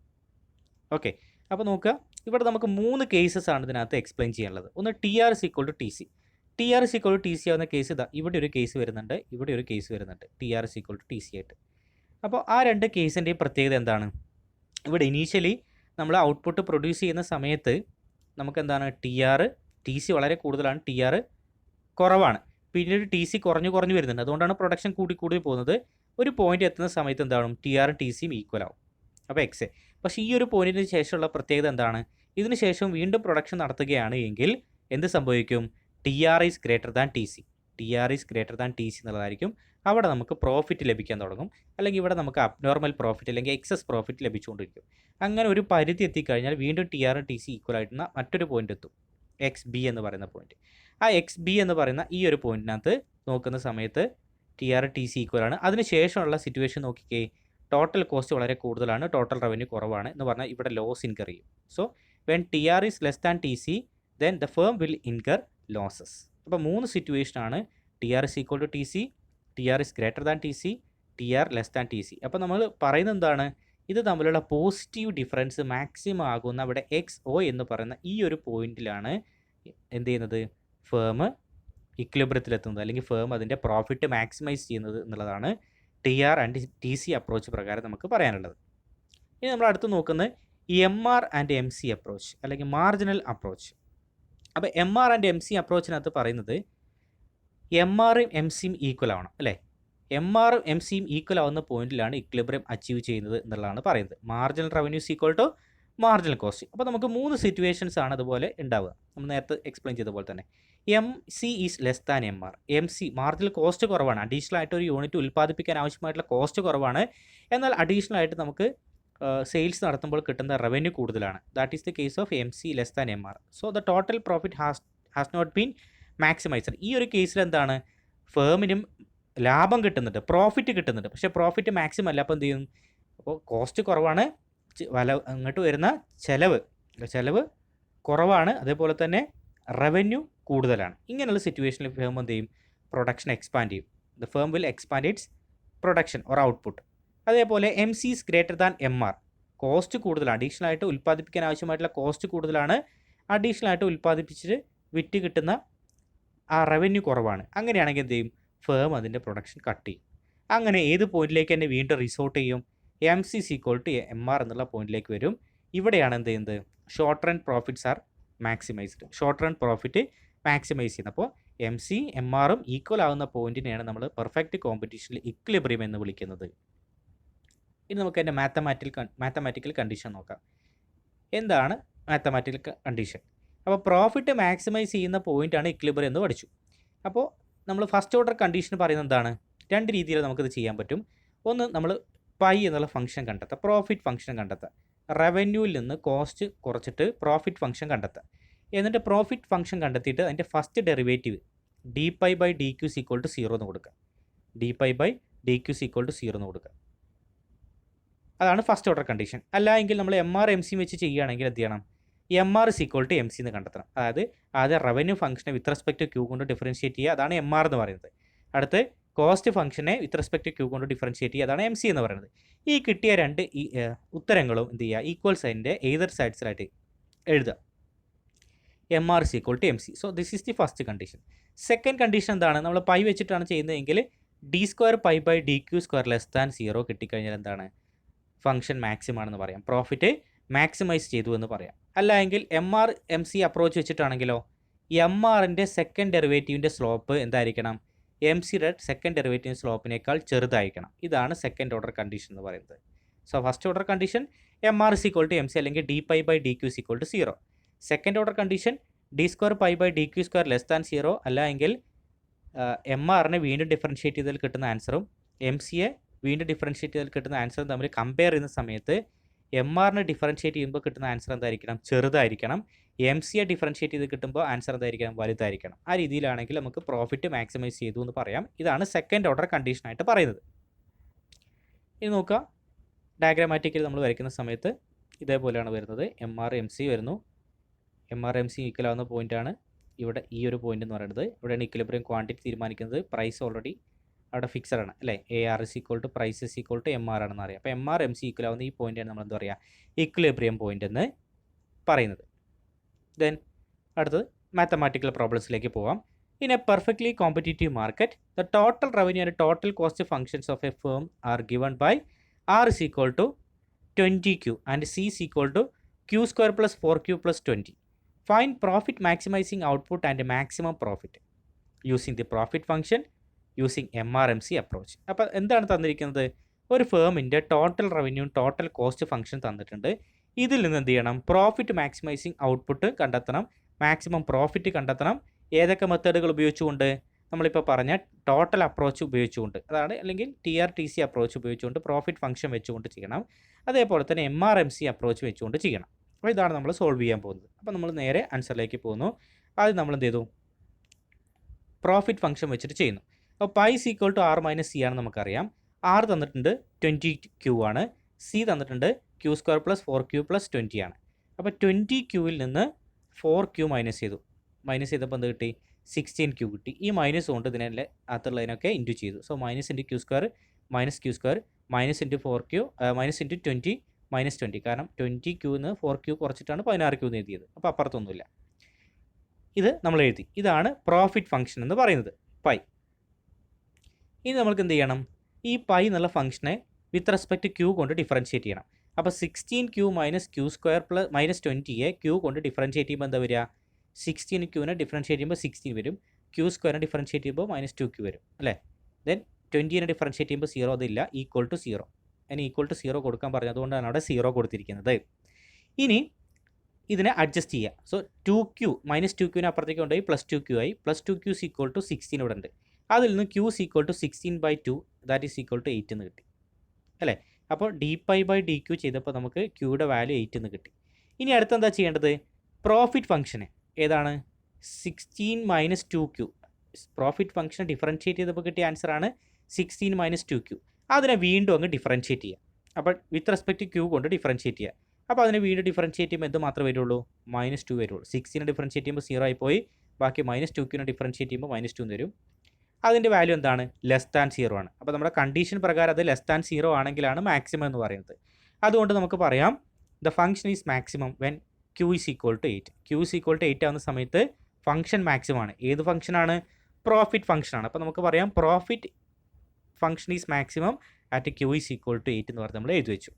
ഓക്കെ, അപ്പോൾ നോക്കുക, ഇവിടെ നമുക്ക് 3 കേസസ് ആണ് ഇതിനകത്ത് എക്സ്പ്ലെയിൻ ചെയ്യാനുള്ളത്. ഒന്ന് TR is equal to TC. TR is equal to TC ആവുന്ന കേസ് ഇതാ, ഇവിടെ ഒരു കേസ് വരുന്നുണ്ട്, ഇവിടെ ഒരു കേസ് വരുന്നുണ്ട്, TR is equal to TC ആയിട്ട്. അപ്പോൾ ആ രണ്ട് കേസിൻ്റെയും പ്രത്യേകത എന്താണ്? ഇവിടെ ഇനീഷ്യലി നമ്മൾ ഔട്ട്പുട്ട് പ്രൊഡ്യൂസ് ചെയ്യുന്ന സമയത്ത് നമുക്ക് എന്താണ് TC വളരെ കൂടുതലാണ്, TR കുറവാണ്. പിന്നീട് TC കുറഞ്ഞു വരുന്നുണ്ട്. അതുകൊണ്ടാണ് പ്രൊഡക്ഷൻ കൂടി പോകുന്നത്. ഒരു പോയിന്റ് എത്തുന്ന സമയത്ത് എന്താണ് TRഉം TCയും ഈക്വൽ ആവും. അപ്പോൾ എക്സ്. പക്ഷേ ഈ ഒരു പോയിന്റിന് ശേഷമുള്ള പ്രത്യേകത എന്താണ്? ഇതിന് ശേഷം വീണ്ടും പ്രൊഡക്ഷൻ നടത്തുകയാണ് എങ്കിൽ എന്ത് സംഭവിക്കും? TR is greater than TC. TR is greater than TC എന്നുള്ളതായിരിക്കും. അവിടെ നമുക്ക് പ്രോഫിറ്റ് ലഭിക്കാൻ തുടങ്ങും. അല്ലെങ്കിൽ ഇവിടെ നമുക്ക് അബ്നോർമൽ പ്രോഫിറ്റ് അല്ലെങ്കിൽ എക്സസ് പ്രോഫിറ്റ് ലഭിച്ചുകൊണ്ടിരിക്കും. അങ്ങനെ ഒരു പരിധി എത്തിക്കഴിഞ്ഞാൽ വീണ്ടും TRഉം TC ഈക്വൽ ആയിട്ടുള്ള മറ്റൊരു പോയിന്റ് എത്തും, XB എന്ന് പറയുന്ന പോയിന്റ്. ആ XB എന്ന് പറയുന്ന ഈ ഒരു പോയിന്റിനകത്ത് നോക്കുന്ന സമയത്ത് TR TC ഈക്വൽ ആണ്. അതിനുശേഷമുള്ള സിറ്റുവേഷൻ നോക്കിക്കേ, ടോട്ടൽ കോസ്റ്റ് വളരെ കൂടുതലാണ്, ടോട്ടൽ റവന്യൂ കുറവാണ് എന്ന് പറഞ്ഞാൽ ഇവിടെ ലോസ് ഇൻകർ ചെയ്യും. So when TR is less than TC then the firm will incur losses. അപ്പോൾ 3 സിറ്റുവേഷനാണ് TR is equal to TC, TR is greater than TC, TR less than TC. അപ്പോൾ നമ്മൾ പറയുന്നത് എന്താണ്? ഇത് തമ്മിലുള്ള പോസിറ്റീവ് ഡിഫറൻസ് മാക്സിമം ആകുന്ന ഇവിടെ XO എന്ന് പറയുന്ന ഈ ഒരു പോയിന്റിലാണ് എന്ത് ചെയ്യുന്നത്? ഫേം ഇക്വിലിബ്രിയത്തിലെത്തുന്നത്, അല്ലെങ്കിൽ ഫേം അതിൻ്റെ പ്രോഫിറ്റ് മാക്സിമൈസ് ചെയ്യുന്നത് എന്നുള്ളതാണ് TR ആൻഡ് TC അപ്രോച്ച് പ്രകാരം നമുക്ക് പറയാനുള്ളത്. ഇനി നമ്മൾ അടുത്ത് നോക്കുന്നത് MR ആൻഡ് MC അപ്രോച്ച് അല്ലെങ്കിൽ മാർജിനൽ അപ്രോച്ച്. അപ്പോൾ MR ആൻഡ് MC അപ്രോച്ചിനകത്ത് പറയുന്നത് MRഉം MCയും ഈക്വൽ ആവണം അല്ലേ. MRഉം MCയും ഈക്വൽ ആവുന്ന പോയിന്റിലാണ് ഇക്വിലിബ്രിയം അച്ചീവ് ചെയ്യുന്നത് എന്നുള്ളതാണ് പറയുന്നത്. Marginal revenues equal to marginal cost. അപ്പോൾ നമുക്ക് 3 സിറ്റുവേഷൻസ് ആണ് അതുപോലെ ഉണ്ടാവുക. നമ്മൾ നേരത്തെ എക്സ്പ്ലെയിൻ ചെയ്ത പോലെ തന്നെ MC is less than MR. MC marginal cost കുറവാണ്, അഡീഷണൽ ആയിട്ട് ഒരു യൂണിറ്റ് ഉൽപ്പാദിപ്പിക്കാൻ ആവശ്യമായിട്ടുള്ള കോസ്റ്റ് കുറവാണ്, എന്നാൽ അഡീഷണൽ ആയിട്ട് നമുക്ക് സെയിൽസ് നടത്തുമ്പോൾ കിട്ടുന്ന റവന്യൂ കൂടുതലാണ്. That is the case of MC less than MR. So the total profit has not been maximiser. ഈ ഒരു കേസിൽ എന്താണ്? ഫേമിനും ലാഭം കിട്ടുന്നുണ്ട്, പ്രോഫിറ്റ് കിട്ടുന്നുണ്ട്, പക്ഷേ പ്രോഫിറ്റ് മാക്സിമം അല്ല. അപ്പോൾ എന്ത് ചെയ്യും? അപ്പോൾ കോസ്റ്റ് കുറവാണ്, അങ്ങോട്ട് വരുന്ന ചിലവ് കുറവാണ്, അതേപോലെ തന്നെ റവന്യൂ കൂടുതലാണ്. ഇങ്ങനെയുള്ള സിറ്റുവേഷനിൽ ഫേം എന്ത് ചെയ്യും? പ്രൊഡക്ഷൻ എക്സ്പാൻഡ് ചെയ്യും. The firm will expand it's production or output. അതേപോലെ MC is greater than MR. Cost കൂടുതലാണ്, അഡീഷണൽ ആയിട്ട് ഉൽപ്പാദിപ്പിക്കാൻ ആവശ്യമായിട്ടുള്ള കോസ്റ്റ് കൂടുതലാണ്, അഡീഷണൽ ആയിട്ട് ഉൽപ്പാദിപ്പിച്ചിട്ട് വിറ്റ് കിട്ടുന്ന ആ റവന്യൂ കുറവാണ്. അങ്ങനെയാണെങ്കിൽ എന്ത് ചെയ്യും? ഫേം അതിൻ്റെ പ്രൊഡക്ഷൻ കട്ട് ചെയ്യും. അങ്ങനെ ഏത് പോയിന്റിലേക്ക് തന്നെ വീണ്ടും റിസോർട്ട് ചെയ്യും? MC is equal to MR എന്നുള്ള പോയിന്റിലേക്ക് വരും. ഇവിടെയാണ് എന്ത് ചെയ്യുന്നത്? Short run profits are maximized. Short run profit maximize ചെയ്യുന്നത്. അപ്പോൾ എം സി എം ആറും ഈക്വൽ ആകുന്ന പോയിന്റിനെയാണ് നമ്മൾ പെർഫെക്റ്റ് കോമ്പറ്റീഷനിൽ ഇക്വിലിബ്രിയം എന്ന് വിളിക്കുന്നത്. ഇനി നമുക്ക് അതിൻ്റെ മാത്തമാറ്റിക്കൽ കണ്ടീഷൻ നോക്കാം. എന്താണ് മാത്തമാറ്റിക്കൽ കണ്ടീഷൻ? അപ്പോൾ പ്രോഫിറ്റ് മാക്സിമൈസ് ചെയ്യുന്ന പോയിന്റാണ് ഇക്വിലിബ്രിയം എന്ന് പഠിച്ചു. അപ്പോൾ നമ്മൾ ഫസ്റ്റ് ഓർഡർ കണ്ടീഷൻ പറയുന്നത് എന്താണ്? രണ്ട് രീതിയിൽ നമുക്കിത് ചെയ്യാൻ പറ്റും. ഒന്ന്, നമ്മൾ പൈ എന്നുള്ള ഫംഗ്ഷൻ കണ്ടെത്തുക, പ്രോഫിറ്റ് ഫംഗ്ഷൻ കണ്ടെത്തുക. റവന്യൂവിൽ നിന്ന് കോസ്റ്റ് കുറച്ചിട്ട് പ്രോഫിറ്റ് ഫംഗ്ഷൻ കണ്ടെത്തുക. എന്നിട്ട് പ്രോഫിറ്റ് ഫംഗ്ഷൻ കണ്ടെത്തിയിട്ട് അതിൻ്റെ first derivative d pi by d Qs equal to 0 എന്ന് കൊടുക്കുക. D pi by d Qs equal to 0 എന്ന് കൊടുക്കുക. അതാണ് ഫസ്റ്റ് ഓർഡർ കണ്ടീഷൻ. അല്ല എങ്കിൽ നമ്മൾ എം ആർ എം സി വെച്ച് ചെയ്യുകയാണെങ്കിൽ എന്ത് ചെയ്യണം? M R is equal to M C എന്ന് കണ്ടെത്തണം. അതായത് ആദ്യം റവന്യൂ ഫംഗ്ഷനെ വിത്ത് റെസ്പെക്ട് ക്യൂ കൊണ്ട് ഡിഫറൻഷിയേറ്റ് ചെയ്യുക, അതാണ് എം ആർ എന്ന് പറയുന്നത്. അടുത്ത് കോസ്റ്റ് ഫംഗ്ഷനെ വിത്ത് റെസ്പെക്ട് ക്യൂ കൊണ്ട് ഡിഫറൻഷിയേറ്റ് ചെയ്യുക, അതാണ് എം സി എന്ന് പറയുന്നത്. ഈ കിട്ടിയ രണ്ട് ഉത്തരങ്ങളും എന്ത് ചെയ്യുക? ഈക്വൽ സൈനിൻ്റെ എയ്തർ സൈഡ്സിലായിട്ട് എഴുതുക. M R is equal to M C. So this is the first condition. Second condition എന്താണ്? നമ്മൾ പൈ വെച്ചിട്ടാണ് ചെയ്യുന്നതെങ്കിൽ d square pi by D Q square less than 0 കിട്ടിക്കഴിഞ്ഞാൽ എന്താണ്? ഫംഗ്ഷൻ മാക്സിമം ആണെന്ന് പറയാം, പ്രോഫിറ്റ് മാക്സിമൈസ് ചെയ്തു എന്ന് പറയാം. അല്ല എങ്കിൽ M R M C approach വെച്ചിട്ടാണെങ്കിലോ എം ആറിൻ്റെ സെക്കൻഡ് ഡെറിവേറ്റീവിൻ്റെ സ്ലോപ്പ് എന്തായിരിക്കണം? എം സിയുടെ സെക്കൻഡ് ഡെറിവേറ്റീവ് സ്ലോപ്പിനേക്കാൾ ചെറുതായിരിക്കണം. ഇതാണ് സെക്കൻഡ് ഓർഡർ കണ്ടീഷൻ എന്ന് പറയുന്നത്. So first order condition M R is equal to M C അല്ലെങ്കിൽ D pi by D Q equal to 0. Second order condition D square pi by D Q square less than 0. അല്ല എങ്കിൽ എം ആറിനെ വീണ്ടും ഡിഫറൻഷിയേറ്റ് ചെയ്തതിൽ കിട്ടുന്ന ആൻസറും എം സിയെ വീണ്ടും ഡിഫറൻഷിയേറ്റ് ചെയ്തതിൽ കിട്ടുന്ന ആൻസറും തമ്മിൽ കമ്പയർ ചെയ്യുന്ന സമയത്ത് എം ആറിനെ ഡിഫറൻഷിയേറ്റ് ചെയ്യുമ്പോൾ കിട്ടുന്ന ആൻസർ എന്തായിരിക്കണം? ചെറുതായിരിക്കണം. എം സിയെ ഡിഫറൻഷിയേറ്റ് ചെയ്ത് കിട്ടുമ്പോൾ ആൻസർ എന്തായിരിക്കണം? വലുതായിരിക്കണം. ആ രീതിയിലാണെങ്കിൽ നമുക്ക് പ്രോഫിറ്റ് മാക്സിമൈസ് ചെയ്തു എന്ന് പറയാം. ഇതാണ് സെക്കൻഡ് ഓർഡർ കണ്ടീഷനായിട്ട് പറയുന്നത്. ഇനി നോക്കുക, ഡയഗ്രാമാറ്റിക്കൽ നമ്മൾ വരയ്ക്കുന്ന സമയത്ത് ഇതേപോലെയാണ് വരുന്നത്. എം ആർ എം സി വരുന്നു. M R M C equal ആവുന്ന പോയിൻ്റാണ് ഇവിടെ ഈ ഒരു പോയിന്റ് എന്ന് പറയുന്നത്. ഇവിടെയാണ് ഇക്വിലിബ്രിയം ക്വാണ്ടിറ്റി തീരുമാനിക്കുന്നത്. പ്രൈസ് ഓൾറെഡി അവിടെ ഫിക്സഡ് ആണ് അല്ലേ? A R is equal to price is equal to M R ആണെന്ന് അറിയാം. അപ്പോൾ M R M C equal ആവുന്ന ഈ പോയിൻ്റാണ് നമ്മൾ എന്താ പറയുക? ഇക്വിലിബ്രിയം പോയിന്റ് എന്ന് പറയുന്നത്. ദെൻ അടുത്തത് മാത്തമാറ്റിക്കൽ പ്രോബ്ലംസിലേക്ക് പോവാം. In a perfectly competitive market the total revenue and total cost functions of a firm are given by R is equal to 20Q and C is equal to Q square plus 4Q plus 20. Find profit maximising output and maximum profit using the profit function using M R M C approach. അപ്പോൾ എന്താണ് തന്നിരിക്കുന്നത്? ഒരു ഫേമിൻ്റെ total revenue total cost function തന്നിട്ടുണ്ട്. ഇതിൽ നിന്ന് എന്ത് ചെയ്യണം? പ്രോഫിറ്റ് മാക്സിമൈസിങ് ഔട്ട്പുട്ട് കണ്ടെത്തണം, മാക്സിമം പ്രോഫിറ്റ് കണ്ടെത്തണം. ഏതൊക്കെ മെത്തേഡുകൾ ഉപയോഗിച്ചുകൊണ്ട്? നമ്മളിപ്പോൾ പറഞ്ഞ ടോട്ടൽ അപ്രോച്ച് ഉപയോഗിച്ചുകൊണ്ട്, അതാണ് അല്ലെങ്കിൽ TRTC അപ്രോച്ച് ഉപയോഗിച്ചുകൊണ്ട് പ്രോഫിറ്റ് ഫംഗ്ഷൻ വെച്ചുകൊണ്ട് ചെയ്യണം. അതേപോലെ തന്നെ MRMC അപ്രോച്ച് വെച്ചുകൊണ്ട് ചെയ്യണം. അപ്പോൾ ഇതാണ് നമ്മൾ സോൾവ് ചെയ്യാൻ പോകുന്നത്. അപ്പോൾ നമ്മൾ നേരെ ആൻസറിലേക്ക് പോകുന്നു. ആദ്യം നമ്മൾ എന്ത് ചെയ്തു? പ്രോഫിറ്റ് ഫംഗ്ഷൻ വെച്ചിട്ട് ചെയ്യുന്നു. അപ്പോൾ pi is equal to R minus C ആണ് നമുക്കറിയാം. R തന്നിട്ടുണ്ട് 20Q ആണ്, സി തന്നിട്ടുണ്ട് Q square plus 4Q plus 20 ആണ്. അപ്പോൾ 20Qയിൽ നിന്ന് 4Q മൈനസ് ചെയ്തു. മൈനസ് ചെയ്തപ്പോൾ എന്ത് കിട്ടി? 16Q കിട്ടി. ഈ മൈനസ് കൊണ്ട് ഇതിനെ അകത്തുള്ളതിനൊക്കെ ഇൻറ്റു ചെയ്തു. So minus into Q square minus Q square minus into 4Q minus into 20 minus 20. കാരണം 20Qന്ന് 4Q കുറച്ചിട്ടാണ് 16Q എന്ന് എഴുതിയത്. അപ്പോൾ അപ്പുറത്തൊന്നുമില്ല. ഇത് നമ്മൾ എഴുതി. ഇതാണ് പ്രോഫിറ്റ് ഫംഗ്ഷൻ എന്ന് പറയുന്നത്, പൈ. ഇനി നമ്മൾക്ക് എന്ത് ചെയ്യണം? ഈ പൈ എന്നുള്ള ഫംഗ്ഷനെ വിത്ത് റെസ്പെക്ട് Q കൊണ്ട് ഡിഫറൻഷിയേറ്റ് ചെയ്യണം. അപ്പോൾ 16Q minus Q square plus minus 20യെ Q കൊണ്ട് ഡിഫറൻഷിയേറ്റ് ചെയ്യുമ്പോൾ എന്താ വരിക? 16Qനെ ഡിഫറൻഷിയേറ്റ് ചെയ്യുമ്പോൾ 16 വരും. Q സ്ക്വയറിനെ ഡിഫറൻഷിയേറ്റ് ചെയ്യുമ്പോൾ മൈനസ് 2Q വരും അല്ലേ? ദെൻ 20നെ ഡിഫറൻഷിയേറ്റ് ചെയ്യുമ്പോൾ 0 അതില്ല, ഈക്വൽ ടു 0. അതിന് ഈക്വൽ ടു 0 കൊടുക്കാൻ പറഞ്ഞതുകൊണ്ടാണ് അവിടെ 0 കൊടുത്തിരിക്കുന്നത്. ഇനി ഇതിനെ അഡ്ജസ്റ്റ് ചെയ്യുക. സോ 2Q മൈനസ് 2Qനെ അപ്പുറത്തേക്ക് കൊണ്ടുപോയി പ്ലസ് 2Q ആയി. Plus 2Q is equal to 16 ഇവിടെ ഉണ്ട്. അതിൽ നിന്ന് Q is equal to 16/2 that is equal to 8 എന്ന് കിട്ടി അല്ലേ? അപ്പോൾ dπ/dq ചെയ്തപ്പോൾ നമുക്ക് Qയുടെ വാല്യൂ 8 എന്ന് കിട്ടി. ഇനി അടുത്ത് എന്താ ചെയ്യേണ്ടത്? പ്രോഫിറ്റ് ഫംഗ്ഷന് ഏതാണ്? 16 minus 2Q. Profit function differentiate ചെയ്തപ്പോൾ കിട്ടിയ ആൻസറാണ് 16 മൈനസ് 2Q. അതിനെ വീണ്ടും അങ്ങ് ഡിഫറൻഷിയേറ്റ് ചെയ്യുക. അപ്പോൾ വിത്ത് റെസ്പെക്ട് Q കൊണ്ട് ഡിഫറൻഷിയേറ്റ് ചെയ്യുക. അപ്പോൾ അതിനെ വീണ്ടും ഡിഫറൻഷിയേറ്റ് ചെയ്യുമ്പോൾ എന്ത് മാത്രമേ വരുള്ളൂ? -2 വരുള്ളൂ. 16നെ ഡിഫറൻഷിയേറ്റ് ചെയ്യുമ്പോൾ 0 ആയിപ്പോയി. ബാക്കി -2Qനെ ഡിഫറൻഷിയേറ്റ് ചെയ്യുമ്പോൾ -2 എന്ന് വരും. അതിൻ്റെ വാല്യൂ എന്താണ്? ലെസ് ദാൻ 0 ആണ്. അപ്പോൾ നമ്മുടെ കണ്ടീഷൻ പ്രകാരം അത് ലെസ് ദാൻ 0 ആണെങ്കിലാണ് മാക്സിമം എന്ന് പറയുന്നത്. അതുകൊണ്ട് നമുക്ക് പറയാം the function is maximum when Q is equal to 8. Q is equal to 8 ആവുന്ന സമയത്ത് ഫംഗ്ഷൻ മാക്സിമം ആണ്. ഏത് ഫംഗ്ഷനാണ്? പ്രോഫിറ്റ് ഫംഗ്ഷനാണ്. അപ്പോൾ നമുക്ക് പറയാം profit function is maximum at Q is equal to 8 എന്ന് പറഞ്ഞ് നമ്മൾ എഴുതി വെച്ചു.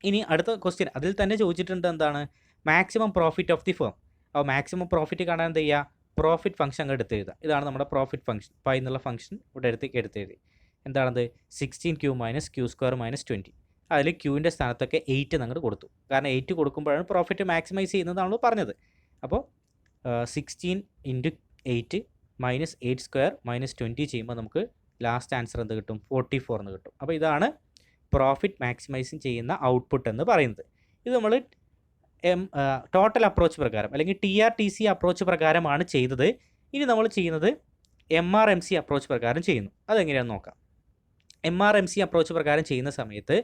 ഇനി അടുത്ത ക്വസ്റ്റ്യൻ അതിൽ തന്നെ ചോദിച്ചിട്ടുണ്ട് എന്താണ്? Maximum profit of the firm. അപ്പോൾ മാക്സിമം പ്രോഫിറ്റ് കാണാൻ എന്ത് ചെയ്യുക? പ്രോഫിറ്റ് ഫംഗ്ഷൻ അങ്ങ് എടുത്ത് എഴുതാം. ഇതാണ് നമ്മുടെ പ്രോഫിറ്റ് ഫംഗ്ഷൻ. പൈ എന്നുള്ള ഫംഗ്ഷൻ ഇവിടെ എടുത്തെഴുതി. എന്താണത്? 16Q minus Q square minus 20. അതിൽ ക്യൂവിൻ്റെ സ്ഥാനത്തൊക്കെ 8 അങ്ങോട്ട് കൊടുത്തു. കാരണം 8 കൊടുക്കുമ്പോഴാണ് പ്രോഫിറ്റ് മാക്സിമൈസ് ചെയ്യുന്നത് നമ്മൾ പറഞ്ഞത്. അപ്പോൾ 16 ഇൻറ്റു 8 മൈനസ് 8 സ്ക്വയർ മൈനസ് 20 ചെയ്യുമ്പോൾ നമുക്ക് ലാസ്റ്റ് ആൻസർ എന്ത് കിട്ടും? 44 എന്ന് കിട്ടും. അപ്പോൾ ഇതാണ് പ്രോഫിറ്റ് മാക്സിമൈസിങ് ചെയ്യുന്ന ഔട്ട്പുട്ട് എന്ന് പറയുന്നത്. ഇത് നമ്മൾ ടോട്ടൽ അപ്രോച്ച് പ്രകാരം അല്ലെങ്കിൽ TRTC അപ്രോച്ച് പ്രകാരമാണ് ചെയ്തത്. ഇനി നമ്മൾ ചെയ്യുന്നത് MRMC അപ്രോച്ച് പ്രകാരം ചെയ്യുന്നു. അതെങ്ങനെയാണെന്ന് നോക്കാം. MRMC അപ്രോച്ച് പ്രകാരം ചെയ്യുന്ന സമയത്ത്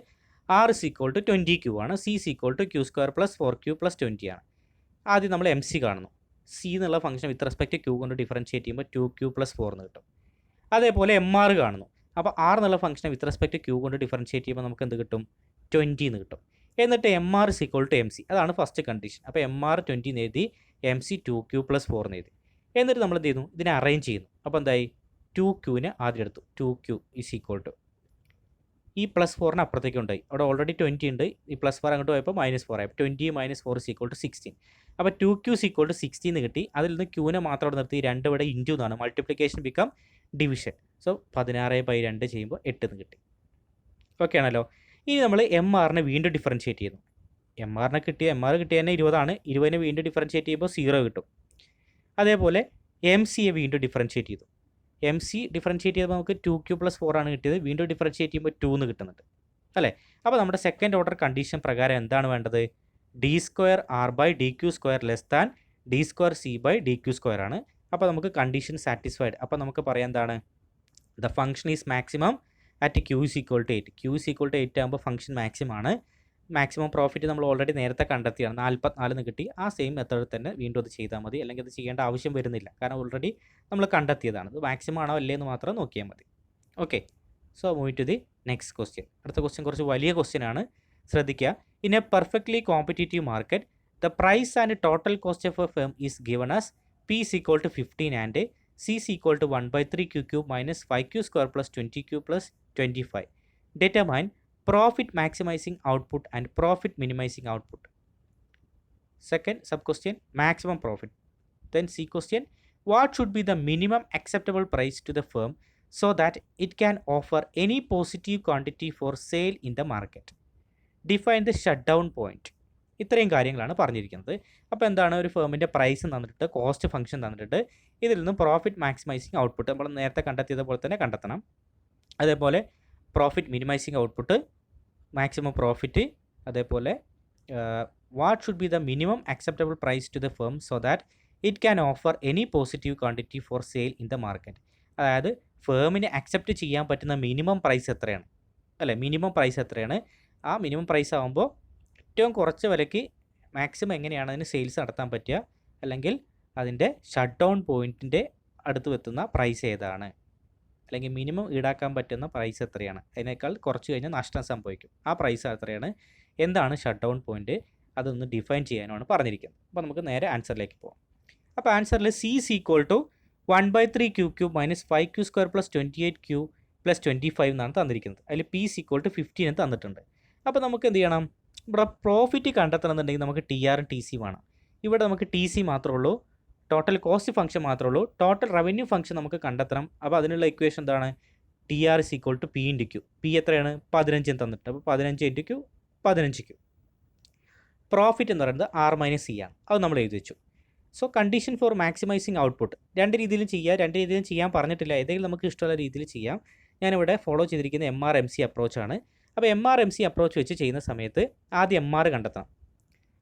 R is equal to 20Q ആണ്, C is equal to Q square plus 4Q plus 20 ആണ്. ആദ്യം നമ്മൾ MC കാണുന്നു. C എന്നുള്ള ഫംഗ്ഷൻ വിത്ത് റെസ്പെക്ട് Q കൊണ്ട് ഡിഫറൻഷിയേറ്റ് ചെയ്യുമ്പോൾ 2Q പ്ലസ് 4 എന്ന് കിട്ടും. അതേപോലെ MR കാണുന്നു. അപ്പോൾ R എന്നുള്ള ഫംഗ്ഷൻ വിത്ത് റെസ്പെക്ട് Q കൊണ്ട് ഡിഫറൻഷിയേറ്റ് ചെയ്യുമ്പോൾ നമുക്ക് എന്ത് കിട്ടും? 20 എന്ന് കിട്ടും. എന്നിട്ട് MR is equal to MC. അതാണ് ഫസ്റ്റ് കണ്ടീഷൻ. അപ്പോൾ MR 20 എന്ന് എഴുതി, MC 2Q പ്ലസ് 4 എന്ന് എഴുതി. എന്നിട്ട് നമ്മൾ എന്ത് ചെയ്യുന്നു? ഇതിനെ അറേഞ്ച് ചെയ്യുന്നു. അപ്പോൾ എന്തായി? 2Qനെ ആദ്യം എടുത്തു. 2Q is equal to ഈ പ്ലസ് 4ന് അപ്പുറത്തേക്ക് ഉണ്ടായി. അവിടെ ഓൾറെഡി 20 ഉണ്ട്. ഈ പ്ലസ് 4 അങ്ങോട്ട് പോയപ്പോൾ -4 ആയി. 20 - 4 is equal to 16. അപ്പോൾ 2Q is equal to 16 എന്ന് കിട്ടി. അതിൽ നിന്ന് Qനെ മാത്രം അവിടെ നിർത്തി 2 ഇവിടെ ഇൻറ്റു എന്നാണ്. Multiplication become division. സോ 16/2 ചെയ്യുമ്പോൾ 8 എന്ന് കിട്ടി. ഓക്കെ ആണല്ലോ. ഇനി നമ്മൾ MRനെ വീണ്ടും ഡിഫറൻഷിയേറ്റ് ചെയ്യുന്നു. MR കിട്ടിയ തന്നെ 20 ആണ്. 20നെ വീണ്ടും ഡിഫറൻഷിയേറ്റ് ചെയ്യുമ്പോൾ 0 കിട്ടും. അതേപോലെ MCയെ വീണ്ടും ഡിഫറൻഷിയേറ്റ് ചെയ്തു. MC ഡിഫറൻഷിയേറ്റ് ചെയ്യുമ്പോൾ നമുക്ക് 2Q പ്ലസ് 4 ആണ് കിട്ടിയത്. വീണ്ടും ഡിഫറൻഷിയേറ്റ് ചെയ്യുമ്പോൾ 2 എന്ന് കിട്ടുന്നുണ്ട് അല്ലേ. അപ്പോൾ നമ്മുടെ സെക്കൻഡ് ഓർഡർ കണ്ടീഷൻ പ്രകാരം എന്താണ് വേണ്ടത്? d²R/dq² ലെസ് ദാൻ d²C/dq² ആണ്. അപ്പോൾ നമുക്ക് കണ്ടീഷൻ സാറ്റിസ്ഫൈഡ്. അപ്പോൾ നമുക്ക് പറയാം എന്താണ്? The function is maximum at Q is equal to 8. Q is equal to 8 ആകുമ്പോൾ ഫംഗ്ഷൻ മാക്സിമം ആണ്. മാക്സിമം പ്രോഫിറ്റ് നമ്മൾ ഓൾറെഡി നേരത്തെ കണ്ടെത്തിയാണ്. 44 എന്ന് കിട്ടി. ആ സെയിം മെത്തേഡിൽ തന്നെ വീണ്ടും അത് ചെയ്താൽ മതി. അല്ലെങ്കിൽ അത് ചെയ്യേണ്ട ആവശ്യം വരുന്നില്ല. കാരണം ഓൾറെഡി നമ്മൾ കണ്ടെത്തിയതാണ്. ഇത് മാക്സിമം ആണോ അല്ലേ എന്ന് മാത്രം നോക്കിയാൽ മതി. Okay. So move to the next question. അടുത്ത ക്വസ്റ്റ്യൻ കുറച്ച് വലിയ ക്വസ്റ്റ്യൻ ആണ്. ശ്രദ്ധിക്കുക. In a perfectly competitive market the price and total cost of a firm is given as P is equal to 15 and C is equal to 1/3Q³ minus 5Q² plus 20Q plus 25. Determine profit maximizing output and profit minimizing output. Second sub question, maximum profit. Then C question, what should be the minimum acceptable price to the firm so that it can offer any positive quantity for sale in the market? Define the shutdown point. ഇത്രയും കാര്യങ്ങളാണ് പറഞ്ഞിരിക്കുന്നത്. അപ്പോൾ എന്താണ്? ഒരു ഫേമിൻ്റെ പ്രൈസ് തന്നിട്ട്, കോസ്റ്റ് ഫംഗ്ഷൻ തന്നിട്ട്, ഇതിൽ നിന്നും പ്രോഫിറ്റ് മാക്സിമൈസിങ് ഔട്ട്പുട്ട് നമ്മൾ നേരത്തെ കണ്ടെത്തിയത് പോലെ തന്നെ കണ്ടെത്തണം. അതേപോലെ profit minimising output, maximum profit, അതേപോലെ what should be the minimum acceptable price to the firm so that it can offer any positive quantity for sale in the market. അതായത് ഫേമിന് അക്സെപ്റ്റ് ചെയ്യാൻ പറ്റുന്ന മിനിമം പ്രൈസ് എത്രയാണ് അല്ലേ? മിനിമം പ്രൈസ് എത്രയാണ്? ആ മിനിമം പ്രൈസ് ആകുമ്പോൾ ഏറ്റവും കുറച്ച് വിലയ്ക്ക് മാക്സിമം എങ്ങനെയാണ് അതിന് സെയിൽസ് നടത്താൻ പറ്റുക, അല്ലെങ്കിൽ അതിൻ്റെ ഷട്ട് ഡൗൺ പോയിൻറ്റിൻ്റെ അടുത്ത് എത്തുന്ന പ്രൈസ് ഏതാണ്, അല്ലെങ്കിൽ മിനിമം ഈടാക്കാൻ പറ്റുന്ന പ്രൈസ് എത്രയാണ്, അതിനേക്കാൾ കുറച്ച് കഴിഞ്ഞാൽ നഷ്ടം സംഭവിക്കും, ആ പ്രൈസ് എത്രയാണ്, എന്താണ് ഷട്ട് ഡൗൺ പോയിൻറ്റ്, അതൊന്ന് ഡിഫൈൻ ചെയ്യാനാണ് പറഞ്ഞിരിക്കുന്നത്. അപ്പോൾ നമുക്ക് നേരെ ആൻസറിലേക്ക് പോകാം. അപ്പോൾ ആൻസറിൽ C is equal to 1/3Q³ minus 5Q² plus 28Q plus 25 എന്നാണ് തന്നിരിക്കുന്നത്. അതിൽ P is equal to 15 എന്ന് തന്നിട്ടുണ്ട്. അപ്പോൾ നമുക്ക് എന്ത് ചെയ്യണം? ഇവിടെ പ്രോഫിറ്റ് കണ്ടെത്തണമെന്നുണ്ടെങ്കിൽ നമുക്ക് TR TC വേണം. ഇവിടെ നമുക്ക് TC മാത്രമേ ഉള്ളൂ, ടോട്ടൽ കോസ്റ്റ് ഫംഗ്ഷൻ മാത്രമേ ഉള്ളൂ. ടോട്ടൽ റവന്യൂ ഫംഗ്ഷൻ നമുക്ക് കണ്ടെത്തണം. അപ്പോൾ അതിനുള്ള ഇക്വേഷൻ എന്താണ്? TR is equal to P into Q. P എത്രയാണ്? 15 എന്ന് തന്നിട്ട്. അപ്പോൾ 15 into Q 15Q. പ്രോഫിറ്റ് എന്ന് പറയുന്നത് R - C ആണ്. അത് നമ്മൾ എഴുതി വെച്ചു. So condition for maximising output രണ്ട് രീതിയിലും ചെയ്യാം. രണ്ട് രീതിയിലും ചെയ്യാൻ പറഞ്ഞിട്ടില്ല. ഏതെങ്കിലും നമുക്ക് ഇഷ്ടമുള്ള രീതിയിൽ ചെയ്യാം. ഞാനിവിടെ ഫോളോ ചെയ്തിരിക്കുന്ന MRMC അപ്രോച്ചാണ്. അപ്പോൾ MRMC അപ്രോച്ച് വെച്ച് ചെയ്യുന്ന സമയത്ത് ആദ്യം MR കണ്ടെത്തണം.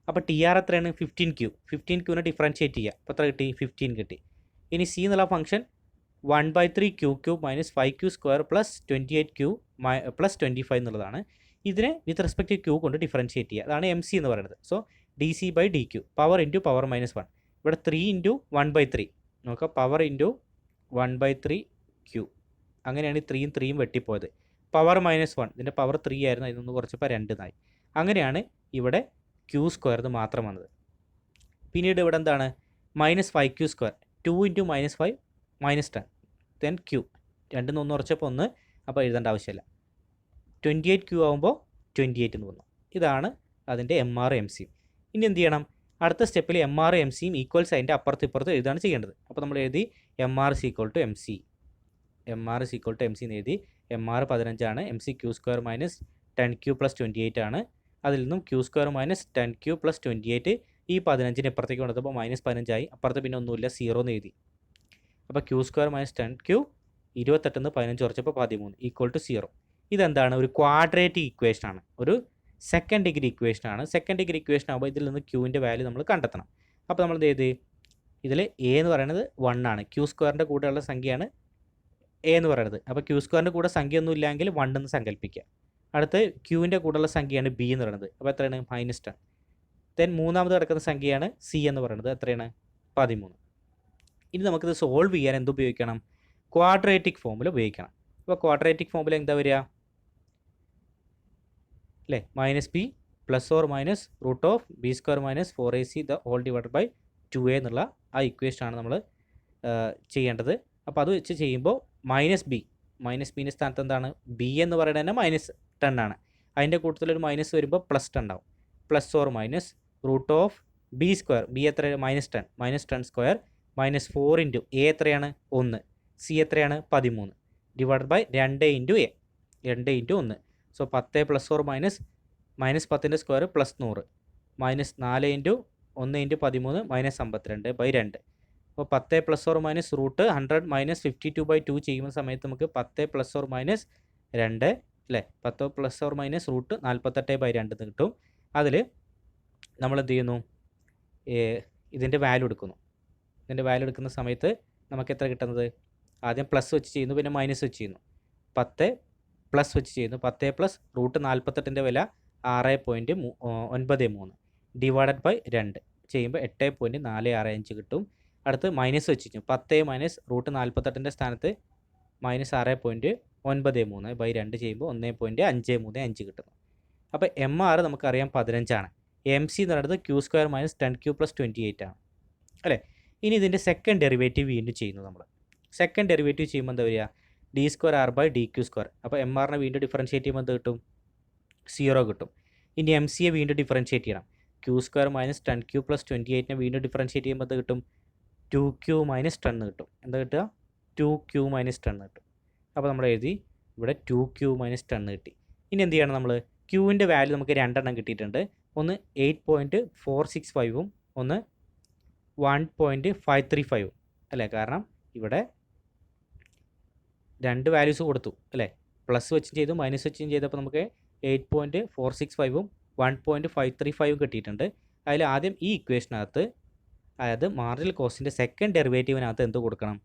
അപ്പോൾ TR എത്രയാണ്? 15Q. 15Qനെ ഡിഫറൻഷിയേറ്റ് ചെയ്യുക. അപ്പോൾ എത്ര കിട്ടി? 15 കിട്ടി. ഇനി C എന്നുള്ള function 1/3Q³ minus 5Q² plus 28Q plus 25 എന്നുള്ളതാണ്. ഇതിനെ വിത്ത് റെസ്പെക്ട് Q കൊണ്ട് ഡിഫറൻഷിയേറ്റ് ചെയ്യുക. അതാണ് MC എന്ന് പറയുന്നത്. So DC/dQ power into power -1. ഇവിടെ 3 ഇൻറ്റു 1/3 നോക്കുക, പവർ ഇൻറ്റു 1/3Q. അങ്ങനെയാണ് 3യും 3യും വെട്ടിപ്പോയത്. പവർ -1, ഇതിൻ്റെ പവർ 3 ആയിരുന്നു, ഇതൊന്ന് കുറച്ചപ്പോൾ 2 എന്നായി. അങ്ങനെയാണ് ഇവിടെ Q² മാത്രം വന്നത്. പിന്നീട് ഇവിടെ എന്താണ്? -5Q², 2 into -5 -10, then Q. 2 1 കുറച്ചപ്പോൾ 1, അപ്പോൾ എഴുതേണ്ട ആവശ്യമില്ല. 28Q ആകുമ്പോൾ 28 എന്ന് വന്നു. ഇതാണ് അതിൻ്റെ MR MC. ഇനി എന്ത് ചെയ്യണം? അടുത്ത സ്റ്റെപ്പിൽ എം ആർ എം സിയും ഈക്വൽ സൈൻ്റെ അപ്പുറത്ത് ഇപ്പുറത്ത് എഴുതാണ് ചെയ്യേണ്ടത്. അപ്പോൾ നമ്മൾ എഴുതി M R is equal to M C, M R is equal to M C എന്ന് എഴുതി. M R 15 M C Q square minus 10Q + 28 ആണ്. അതിൽ നിന്നും ക്യൂ സ്ക്വയർ മൈനസ് 10Q + 28 ഈ 15 ഇപ്പുറത്തേക്ക് കൊണ്ടുവന്നപ്പോൾ -15 ആയി. അപ്പുറത്ത് പിന്നെ ഒന്നുമില്ല, 0 എന്ന് എഴുതി. അപ്പോൾ ക്യൂ സ്ക്വയർ മൈനസ് 10Q 28 15 കുറച്ചപ്പോൾ 13 ഈക്വൽ ടു 0. ഇതെന്താണ്? ഒരു ക്വാഡ്രേറ്റിക് ഇക്വേഷൻ ആണ്, ഒരു സെക്കൻഡ് ഡിഗ്രി ഇക്വേഷൻ ആണ്. സെക്കൻഡ് ഡിഗ്രി ഇക്വേഷൻ ആകുമ്പോൾ ഇതിൽ നിന്ന് ക്യൂവിൻ്റെ വാല്യൂ നമ്മൾ കണ്ടെത്തണം. അപ്പോൾ നമ്മൾ എന്ത് ചെയ്ത്, ഇതിൽ എ എന്ന് പറയുന്നത് 1 ആണ്, ക്യൂ സ്ക്വയറിൻ്റെ കൂടെയുള്ള സംഖ്യയാണ് എ എന്ന് പറയുന്നത്. അപ്പോൾ ക്യൂ സ്ക്വയറിൻ്റെ കൂടെ സംഖ്യ ഒന്നും ഇല്ലെങ്കിൽ 1 എന്ന് സങ്കല്പിക്കുക. അടുത്ത് ക്യൂവിൻ്റെ കൂടെയുള്ള സംഖ്യയാണ് ബി എന്ന് പറയുന്നത്. അപ്പോൾ എത്രയാണ്? -10. ദെൻ മൂന്നാമത് കിടക്കുന്ന സംഖ്യയാണ് സി എന്ന് പറയുന്നത്. എത്രയാണ്? 13. ഇനി നമുക്കിത് സോൾവ് ചെയ്യാൻ എന്ത് ഉപയോഗിക്കണം? ക്വാഡ്രേറ്റിക് ഫോമുല ഉപയോഗിക്കണം. അപ്പോൾ ക്വാഡ്രേറ്റിക് ഫോമുല എന്താ വരിക അല്ലേ? -b ± √b² - 4ac / 2a എന്നുള്ള ആ ഇക്വേഷനാണ് നമ്മൾ ചെയ്യേണ്ടത്. അപ്പോൾ അത് വെച്ച് ചെയ്യുമ്പോൾ -b സ്ഥാനത്ത് എന്താണ്? ബി എന്ന് പറയുന്നത് തന്നെ -10 ആണ്. അതിൻ്റെ കൂട്ടത്തിലൊരു മൈനസ് വരുമ്പോൾ +10 ഉണ്ടാവും. ± √b², ബി എത്ര? -10 -10² -4 × a എത്രയാണ്? 1, സി എത്രയാണ്? 13 / 2 × a, 2 × 1. So 10 ± -10ൻ്റെ square +100 -4 × 1 × 13 -52/2. അപ്പോൾ 10 ± √100 -52/2 ചെയ്യുന്ന സമയത്ത് നമുക്ക് 10 ± 2 അല്ലേ, 10 ± √48/2 എന്ന് കിട്ടും. അതിൽ നമ്മൾ എന്ത് ചെയ്യുന്നു? ഇതിൻ്റെ വാല്യൂ എടുക്കുന്നു. ഇതിൻ്റെ വാല്യൂ എടുക്കുന്ന സമയത്ത് നമുക്ക് എത്ര കിട്ടുന്നത്? ആദ്യം പ്ലസ് വെച്ച് ചെയ്യുന്നു, പിന്നെ മൈനസ് വെച്ച് ചെയ്യുന്നു. 10 പ്ലസ് വെച്ച് ചെയ്യുന്നു. 10 + √48ൻ്റെ വില 6.93 ÷ 2 ചെയ്യുമ്പോൾ 8.465 കിട്ടും. അടുത്ത് മൈനസ് വെച്ച് കഴിഞ്ഞു. 10 - √48ൻ്റെ സ്ഥാനത്ത് -6.93 / 2 ചെയ്യുമ്പോൾ 1.535 കിട്ടുന്നു. അപ്പോൾ എം ആർ നമുക്കറിയാം 15 ആണ്. എം സി എന്ന് പറയുന്നത് ക്യൂ സ്ക്വയർ മൈനസ് 10Q + 28 ആണ് അല്ലേ. ഇനി ഇതിൻ്റെ സെക്കൻഡ് ഡെറിവേറ്റീവ് വീണ്ടും ചെയ്യുന്നു. നമ്മൾ സെക്കൻഡ് ഡെറിവേറ്റീവ് ചെയ്യുമ്പോൾ എന്താ വരിക? d²r/dq². അപ്പോൾ എം ആറിനെ വീണ്ടും ഡിഫറൻഷ്യേറ്റ് ചെയ്യുമ്പോൾ എന്ത് കിട്ടും? 0 കിട്ടും. ഇനി എം സിയെ വീണ്ടും ഡിഫറൻഷ്യേറ്റ് ചെയ്യണം. q² - 10Q + 28നെ വീണ്ടും ഡിഫറൻഷ്യേറ്റ് ചെയ്യുമ്പോൾ എന്ത് കിട്ടും? 2Q - 10 കിട്ടും. എന്താ കിട്ടുക? 2Q - 10 കിട്ടും. അപ്പോൾ നമ്മൾ എഴുതി ഇവിടെ 2Q - 10 കിട്ടി. ഇനി എന്ത് ചെയ്യണം? നമ്മൾ ക്യൂവിൻ്റെ വാല്യൂ നമുക്ക് 2 എണ്ണം കിട്ടിയിട്ടുണ്ട്. ഒന്ന് 8.465 ഒന്ന് 1.535 അല്ലേ. കാരണം ഇവിടെ 2 വാല്യൂസ് കൊടുത്തു അല്ലേ. പ്ലസ് വെച്ചും ചെയ്തു, മൈനസ് വെച്ചും ചെയ്തപ്പോൾ നമുക്ക് 8.465 1.535 കിട്ടിയിട്ടുണ്ട്. അതിൽ ആദ്യം ഈ ഇക്വേഷനകത്ത്, അതായത് മാർജിനൽ കോസ്റ്റിൻ്റെ സെക്കൻഡ് ഡെറിവേറ്റീവിനകത്ത് എന്ത് കൊടുക്കണം?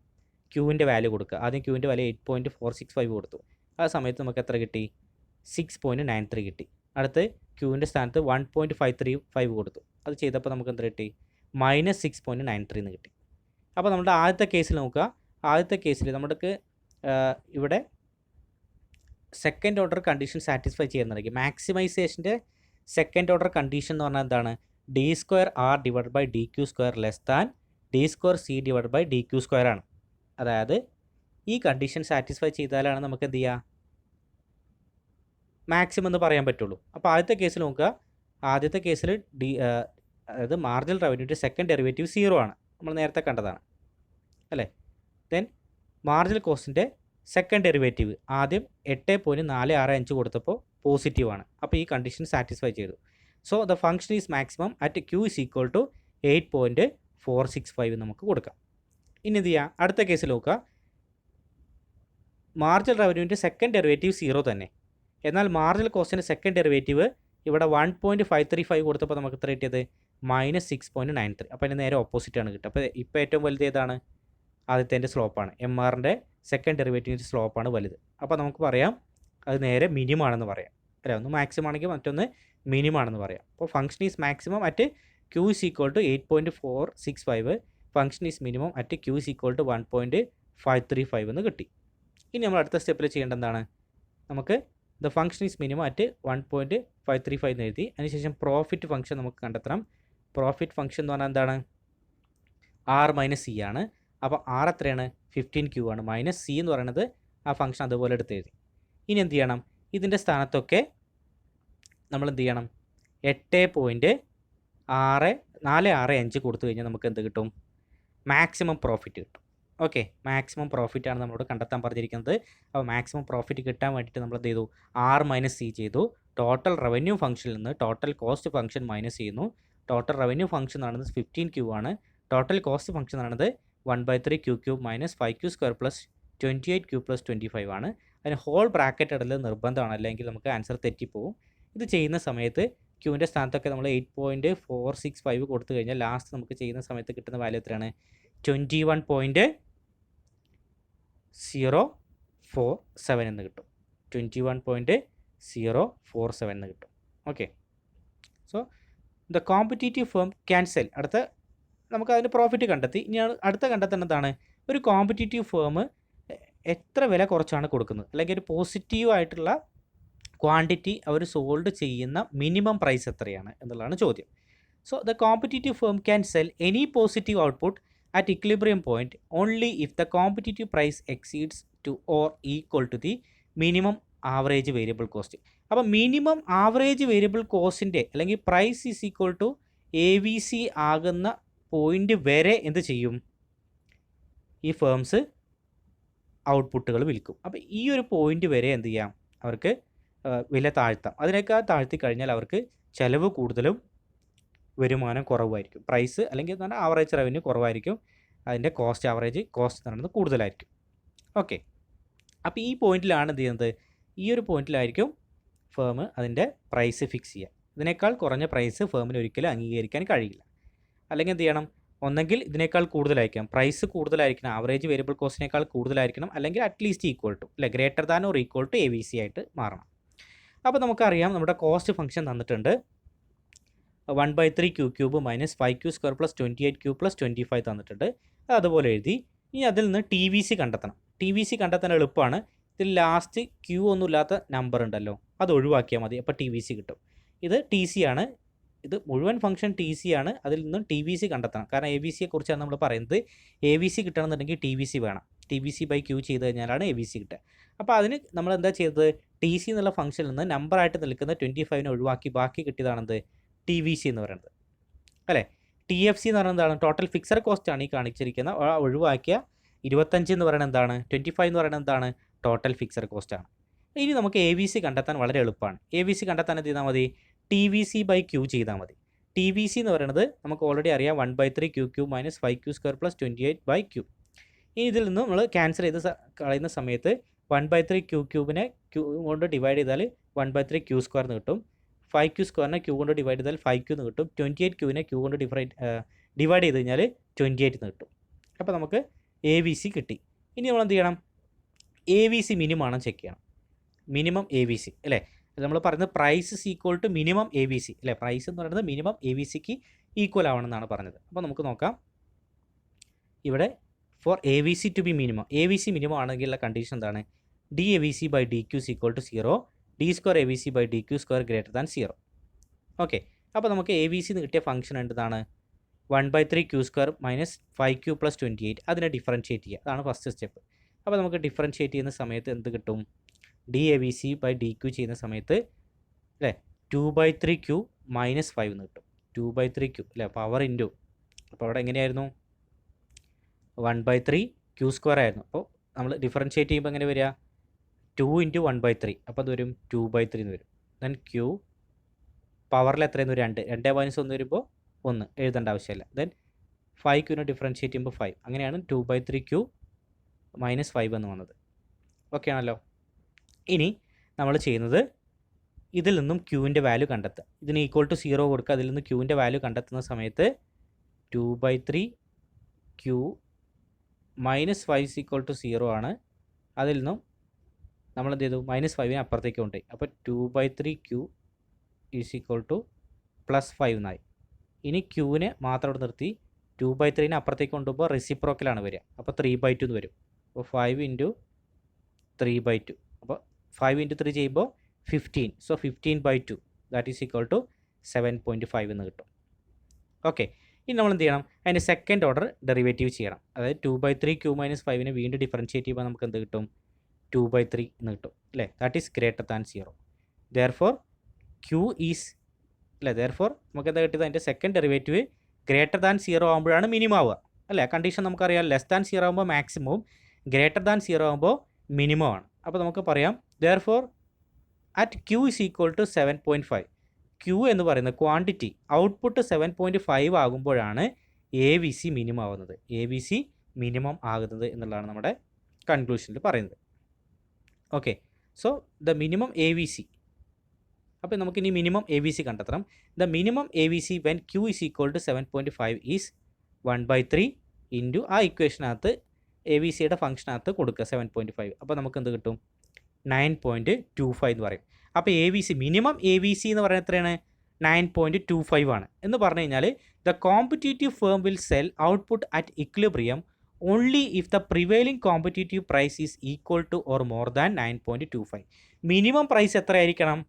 ക്യൂവിൻ്റെ വാല്യൂ കൊടുക്കുക. ആദ്യം ക്യൂവിൻ്റെ വാല്യൂ 8.465 കൊടുത്തു. ആ സമയത്ത് നമുക്ക് എത്ര കിട്ടി? 6.93 കിട്ടി. അടുത്ത് ക്യൂവിൻ്റെ സ്ഥാനത്ത് 1.535 കൊടുത്തു. അത് ചെയ്തപ്പോൾ നമുക്ക് എന്ത് കിട്ടി? -6.93 എന്ന് കിട്ടി. അപ്പോൾ നമ്മുടെ ആദ്യത്തെ കേസിൽ നോക്കുക. ആദ്യത്തെ കേസിൽ നമുക്ക് ഇവിടെ സെക്കൻഡ് ഓർഡർ കണ്ടീഷൻ സാറ്റിസ്ഫൈ ചെയ്യുന്നുണ്ടെങ്കിൽ, മാക്സിമൈസേഷൻ്റെ സെക്കൻഡ് ഓർഡർ കണ്ടീഷൻ എന്ന് പറഞ്ഞാൽ എന്താണ്? d²r / dq² d²c / dq² ആണ്. അതായത് ഈ കണ്ടീഷൻ സാറ്റിസ്ഫൈ ചെയ്താലാണ് നമുക്ക് എന്ത് ചെയ്യുക? മാക്സിമം എന്ന് പറയാൻ പറ്റുള്ളൂ. അപ്പോൾ ആദ്യത്തെ കേസിൽ നോക്കുക. ആദ്യത്തെ കേസിൽ അതായത് മാർജിനൽ റവന്യൂൻ്റെ സെക്കൻഡ് ഡെറിവേറ്റീവ് 0 ആണ്, നമ്മൾ നേരത്തെ കണ്ടതാണ് അല്ലേ. ദെൻ മാർജിനൽ കോസ്റ്റിൻ്റെ സെക്കൻഡ് ഡെറിവേറ്റീവ് ആദ്യം 8.465 കൊടുത്തപ്പോൾ പോസിറ്റീവാണ്. അപ്പോൾ ഈ കണ്ടീഷൻ സാറ്റിസ്ഫൈ ചെയ്തു. So the function is maximum at Q = 8.465 നമുക്ക് കൊടുക്കാം. ഇനി എന്ത് ചെയ്യുക? അടുത്ത കേസിൽ നോക്കുക. മാർജിനൽ റവന്യൂവിൻ്റെ സെക്കൻഡ് ഡെറിവേറ്റീവ് 0 തന്നെ. എന്നാൽ മാർജിനൽ കോസ്റ്റിൻ്റെ സെക്കൻഡ് ഡെറിവേറ്റീവ് ഇവിടെ 1.535 കൊടുത്തപ്പോൾ നമുക്ക് എത്ര കിട്ടിയത്? -6.93. അപ്പോൾ അതിന് നേരെ ഓപ്പോസിറ്റാണ് കിട്ടുക. അപ്പോൾ ഇപ്പോൾ ഏറ്റവും വലുത് ഏതാണ്? ആദ്യത്തെ സ്ലോപ്പാണ്. എം ആറിൻ്റെ സെക്കൻഡ് ഡെറിവേറ്റീവിൻ്റെ സ്ലോപ്പാണ് വലുത്. അപ്പോൾ നമുക്ക് പറയാം അത് നേരെ മിനിമം ആണെന്ന് പറയാം അല്ലേ. ഒന്ന് മാക്സിമം ആണെങ്കിൽ മറ്റൊന്ന് മിനിമം ആണെന്ന് പറയാം. അപ്പോൾ function is maximum at Q = 8.465, function is minimum at Q = 1.535 എന്ന് കിട്ടി. ഇനി നമ്മൾ അടുത്ത സ്റ്റെപ്പിൽ ചെയ്യേണ്ട എന്താണ്? നമുക്ക് the function is minimum at 1.535 എന്ന് എഴുതി. അതിനുശേഷം പ്രോഫിറ്റ് ഫംഗ്ഷൻ നമുക്ക് കണ്ടെത്തണം. പ്രോഫിറ്റ് ഫംഗ്ഷൻ എന്ന് പറഞ്ഞാൽ എന്താണ്? R - C ആണ്. അപ്പോൾ R എത്രയാണ്? 15Q ആണ്. -C എന്ന് പറയുന്നത് ആ ഫംഗ്ഷൻ അതുപോലെ എടുത്ത് എഴുതി. ഇനി എന്ത് ചെയ്യണം? ഇതിൻ്റെ സ്ഥാനത്തൊക്കെ നമ്മൾ എന്ത് ചെയ്യണം? 465 കൊടുത്തു കഴിഞ്ഞാൽ നമുക്ക് എന്ത് കിട്ടും? മാക്സിമം പ്രോഫിറ്റ് കിട്ടും. ഓക്കെ, മാക്സിമം പ്രോഫിറ്റാണ് നമ്മളോട് കണ്ടെത്താൻ പറഞ്ഞിരിക്കുന്നത്. അപ്പോൾ മാക്സിമം പ്രോഫിറ്റ് കിട്ടാൻ വേണ്ടിയിട്ട് നമ്മൾ എന്ത് ചെയ്തു? R-C ചെയ്തു. ടോട്ടൽ റവന്യൂ ഫംഗ്ഷനിൽ നിന്ന് ടോട്ടൽ കോസ്റ്റ് ഫംഗ്ഷൻ മൈനസ് ചെയ്യുന്നു. ടോട്ടൽ റവന്യൂ ഫംഗ്ഷൻ എന്ന് പറയുന്നത് 15Q ആണ്. ടോട്ടൽ കോസ്റ്റ് ഫംഗ്ഷൻ എന്ന് പറയുന്നത് 1/3Q³ minus 5Q² plus 28Q plus 25 ആണ്. അതിന് ഹോൾ ബ്രാക്കറ്റ് ഇടൽ നിർബന്ധമാണ്, അല്ലെങ്കിൽ നമുക്ക് ആൻസർ തെറ്റിപ്പോവും. ഇത് ചെയ്യുന്ന സമയത്ത് ക്യൂവിൻ്റെ സ്ഥാനത്തൊക്കെ നമ്മൾ 8.465 കൊടുത്തു കഴിഞ്ഞാൽ ലാസ്റ്റ് നമുക്ക് ചെയ്യുന്ന സമയത്ത് കിട്ടുന്ന വാല്യൂ എത്രയാണ്? 21.047 എന്ന് കിട്ടും. 21.047 എന്ന് കിട്ടും. Okay, so the competitive firm can sell. അടുത്ത നമുക്ക് അതിൻ്റെ പ്രോഫിറ്റ് കണ്ടെത്തി. ഇനി അടുത്ത കണ്ടെത്തേണ്ടതാണ് ഒരു കോമ്പറ്റീറ്റീവ് ഫേം എത്ര വില കുറച്ചാണ് കൊടുക്കുന്നത്, അല്ലെങ്കിൽ ഒരു പോസിറ്റീവ് ആയിട്ടുള്ള ക്വാണ്ടിറ്റി അവർ സോൾഡ് ചെയ്യുന്ന മിനിമം പ്രൈസ് എത്രയാണ് എന്നുള്ളതാണ് ചോദ്യം. So the competitive firm can sell any positive output at equilibrium point only if the competitive price exceeds to or equal to the minimum average variable cost. അപ്പോൾ മിനിമം ആവറേജ് വേരിയബിൾ കോസ്റ്റിൻ്റെ അല്ലെങ്കിൽ price is equal to AVC ആകുന്ന പോയിൻ്റ് വരെ എന്ത് ചെയ്യും? ഈ ഫേംസ് ഔട്ട്പുട്ടുകൾ വിൽക്കും. അപ്പോൾ ഈ ഒരു പോയിൻ്റ് വരെ എന്ത് ചെയ്യാം? അവർക്ക് വില താഴ്ത്താം. അതിനേക്കാൾ താഴ്ത്തി കഴിഞ്ഞാൽ അവർക്ക് ചിലവ് കൂടുതലും വരുമാനം കുറവായിരിക്കും. പ്രൈസ് അല്ലെങ്കിൽ എന്ന് പറഞ്ഞാൽ ആവറേജ് റവന്യൂ കുറവായിരിക്കും. അതിൻ്റെ ആവറേജ് കോസ്റ്റ് എന്ന് പറയുന്നത് കൂടുതലായിരിക്കും. ഓക്കെ, അപ്പോൾ ഈ പോയിന്റിലാണ് എന്ത് ചെയ്യുന്നത്? ഈ ഒരു പോയിന്റിലായിരിക്കും ഫേം അതിൻ്റെ പ്രൈസ് ഫിക്സ് ചെയ്യുക. ഇതിനേക്കാൾ കുറഞ്ഞ പ്രൈസ് ഫേമിന് ഒരിക്കലും അംഗീകരിക്കാൻ കഴിയില്ല. അല്ലെങ്കിൽ എന്ത് ചെയ്യണം? ഒന്നെങ്കിൽ ഇതിനേക്കാൾ കൂടുതലായിരിക്കണം, പ്രൈസ് കൂടുതലായിരിക്കണം, ആവറേജ് വേരിയബിൾ കോസ്റ്റിനേക്കാൾ കൂടുതലായിരിക്കണം, അല്ലെങ്കിൽ അറ്റ്ലീസ്റ്റ് ഈക്വൽ ടു അല്ലെ greater than or equal to AVC ആയിട്ട് മാറണം. അപ്പോൾ നമുക്കറിയാം നമ്മുടെ കോസ്റ്റ് ഫംഗ്ഷൻ തന്നിട്ടുണ്ട്. 1/3Q³ minus 5Q² plus 28Q plus 25 തന്നിട്ടുണ്ട്. അതുപോലെ എഴുതി. ഇനി അതിൽ നിന്ന് TVC കണ്ടെത്തണം. TVC കണ്ടെത്താൻ എളുപ്പമാണ്. ഇതിൽ ലാസ്റ്റ് Q ഒന്നുമില്ലാത്ത നമ്പർ ഉണ്ടല്ലോ, അത് ഒഴിവാക്കിയാൽ മതി. അപ്പോൾ TVC കിട്ടും. ഇത് TC ആണ്. ഇത് മുഴുവൻ ഫംഗ്ഷൻ TC ആണ്. അതിൽ നിന്നും TVC കണ്ടെത്തണം. കാരണം AVCയെ കുറിച്ചാണ് നമ്മൾ പറയുന്നത്. AVC കിട്ടണമെന്നുണ്ടെങ്കിൽ TVC വേണം. TVC/Q ചെയ്ത് കഴിഞ്ഞാലാണ് AVC കിട്ടുക. അപ്പോൾ അതിന് നമ്മൾ എന്താ ചെയ്തത്? TC എന്നുള്ള ഫംഗ്ഷനിൽ നിന്ന് നമ്പറായിട്ട് നിൽക്കുന്ന 25നെ ഒഴിവാക്കി ബാക്കി കിട്ടിയതാണെന്ത്? TVC എന്ന് പറയുന്നത് അല്ലേ. TFC എന്ന് പറയുന്നത് എന്താണ്? ടോട്ടൽ ഫിക്സഡ് കോസ്റ്റ് ആണ് ഈ കാണിച്ചിരിക്കുന്ന. ഒഴിവാക്കിയ 25 എന്ന് പറയുന്നത് എന്താണ്? 25 എന്ന് പറയുന്നത് എന്താണ്? ടോട്ടൽ ഫിക്സഡ് കോസ്റ്റ് ആണ്. ഇനി നമുക്ക് AVC കണ്ടെത്താൻ വളരെ എളുപ്പമാണ്. AVC കണ്ടെത്താൻ എന്ത് ചെയ്താൽ മതി? TVC/Q ചെയ്താൽ മതി. TVC എന്ന് പറയുന്നത് നമുക്ക് ഓൾറെഡി അറിയാം 1/3Q³ minus 5Q² plus 28/Q. ഇനി ഇതിൽ നിന്ന് നമ്മൾ ക്യാൻസൽ ചെയ്ത് കളയുന്ന സമയത്ത് 1/3Q³ Q കൊണ്ട് ഡിവൈഡ് ചെയ്താൽ 1/3Q² എന്ന് കിട്ടും. 5Q² Q കൊണ്ട് ഡിവൈഡ് ചെയ്താൽ 5Q എന്ന് കിട്ടും. 28Q Q കൊണ്ട് ഡിവൈഡ് ചെയ്ത് കഴിഞ്ഞാൽ 28 എന്ന് കിട്ടും. അപ്പോൾ നമുക്ക് AVC കിട്ടി. ഇനി നമ്മൾ എന്ത് ചെയ്യണം? AVC മിനിമം ആണെന്ന് ചെക്ക് ചെയ്യണം. മിനിമം AVC അല്ലേ. നമ്മൾ പറയുന്നത് price is equal to minimum AVC അല്ലേ. പ്രൈസ് എന്ന് പറയുന്നത് മിനിമം AVCക്ക് ഈക്വൽ ആവണമെന്നാണ് പറഞ്ഞത്. അപ്പോൾ നമുക്ക് നോക്കാം. ഇവിടെ for AVC to be minimum, AVC minimum ആണെങ്കിലുള്ള കണ്ടീഷൻ എന്താണ്? DAVC/DQ is equal to 0, D² AVC/DQ² greater than 0. Okay, അപ്പോൾ നമുക്ക് AVC എന്ന് കിട്ടിയ ഫംഗ്ഷൻ എന്താണ്? 1/3Q² minus 5Q plus 28. അതിനെ ഡിഫറൻഷ്യേറ്റ് ചെയ്യുക. അതാണ് ഫസ്റ്റ് സ്റ്റെപ്പ്. അപ്പോൾ നമുക്ക് ഡിഫറൻഷ്യേറ്റ് ചെയ്യുന്ന സമയത്ത് എന്ത് കിട്ടും? DAVC/DQ ചെയ്യുന്ന സമയത്ത് അല്ലേ 2/3Q മൈനസ് 5 എന്ന് കിട്ടും. 2/3Q അല്ലേ, പവർ ഇൻറ്റു. അപ്പോൾ അവിടെ എങ്ങനെയായിരുന്നു? 1/3Q² ആയിരുന്നു. അപ്പോൾ നമ്മൾ ഡിഫറൻഷ്യേറ്റ് ചെയ്യുമ്പോൾ എങ്ങനെ വരിക? 2 × 1/3. അപ്പോൾ അത് വരും 2/3 എന്ന് വരും. ദെൻ Q പവറിൽ എത്രയെന്ന്? 2. 2 - 1 വരുമ്പോൾ 1 എഴുതേണ്ട ആവശ്യമില്ല. ദെൻ 5Q ഡിഫറൻഷ്യേറ്റ് ചെയ്യുമ്പോൾ 5. അങ്ങനെയാണ് 2/3Q മൈനസ് 5 എന്ന് വന്നത്. ഓക്കെ ആണല്ലോ. ഇനി നമ്മൾ ചെയ്യുന്നത് ഇതിൽ നിന്നും Qൻ്റെ വാല്യൂ കണ്ടെത്തുക. ഇതിന് ഈക്വൽ ടു 0 കൊടുക്കുക. അതിൽ നിന്ന് Qൻ്റെ വാല്യൂ കണ്ടെത്തുന്ന സമയത്ത് 2/3Q minus 5 is equal to 0 ആണ്. അതിൽ നിന്നും നമ്മൾ എന്ത് ചെയ്തു? -5നെ അപ്പുറത്തേക്ക് കൊണ്ടുപോയി. അപ്പോൾ 2/3Q is equal to +5 എന്നായി. ഇനി Qനെ മാത്രം ഇവിടെ നിർത്തി 2/3നെ അപ്പുറത്തേക്ക് കൊണ്ടുപോകുമ്പോൾ റെസിപ്രോക്കലാണ് വരിക. അപ്പോൾ 3/2 എന്ന് വരും. അപ്പോൾ 5 × 3/2. അപ്പോൾ 5 × 3 ചെയ്യുമ്പോൾ 15. So 15/2 that is equal to 7.5 എന്ന് കിട്ടും. ഓക്കെ, ഇനി നമ്മൾ എന്ത് ചെയ്യണം? അതിൻ്റെ സെക്കൻഡ് ഓർഡർ ഡെറിവേറ്റീവ് ചെയ്യണം. അതായത് 2/3Q - 5നെ വീണ്ടും ഡിഫറൻഷ്യേറ്റ് ചെയ്യുമ്പോൾ നമുക്ക് എന്ത് കിട്ടും? 2/3 എന്ന് കിട്ടും അല്ലേ. That is greater than 0. Therefore Q is അല്ലേ? ദെയർഫോർ നമുക്ക് എന്താ കിട്ടിയത്? അതിൻ്റെ സെക്കൻഡ് ഡെറിവേറ്റീവ് ഗ്രേറ്റർ ദാൻ 0 ആകുമ്പോഴാണ് മിനിമം ആവുക, അല്ലേ? കണ്ടീഷൻ നമുക്കറിയാം, ലെസ് ദാൻ 0 ആകുമ്പോൾ മാക്സിമവും ഗ്രേറ്റർ ദാൻ 0 ആകുമ്പോൾ മിനിമം ആണ്. അപ്പോൾ നമുക്ക് പറയാം therefore at Q is equal to 7.5. Q എന്ന് പറയുന്ന ക്വാണ്ടിറ്റി ഔട്ട്പുട്ട് 7.5 ആകുമ്പോഴാണ് ABC മിനിമം ആവുന്നത്, ABC മിനിമം ആകുന്നത് എന്നുള്ളതാണ് നമ്മുടെ കൺക്ലൂഷനിൽ പറയുന്നത്. Okay, so the minimum ABC. അപ്പോൾ നമുക്കിനി മിനിമം ABC കണ്ടെത്തണം. The minimum ABC when Q is equal to 7.5 is 1/3 into ആ ഇക്വേഷനകത്ത് ABCയുടെ ഫംഗ്ഷനകത്ത് കൊടുക്കുക 7.5. അപ്പോൾ നമുക്ക് എന്ത് കിട്ടും? 9.25 എന്ന് പറയും. അപ്പോൾ ABC മിനിമം ABC എന്ന് പറയുന്നത് എത്രയാണ്? 9.25 ആണ്. എന്ന് പറഞ്ഞു കഴിഞ്ഞാൽ the competitive firm will sell output at equilibrium only if the prevailing competitive price is equal to or more than 9.25. Minimum price എത്ര ആയിരിക്കണം?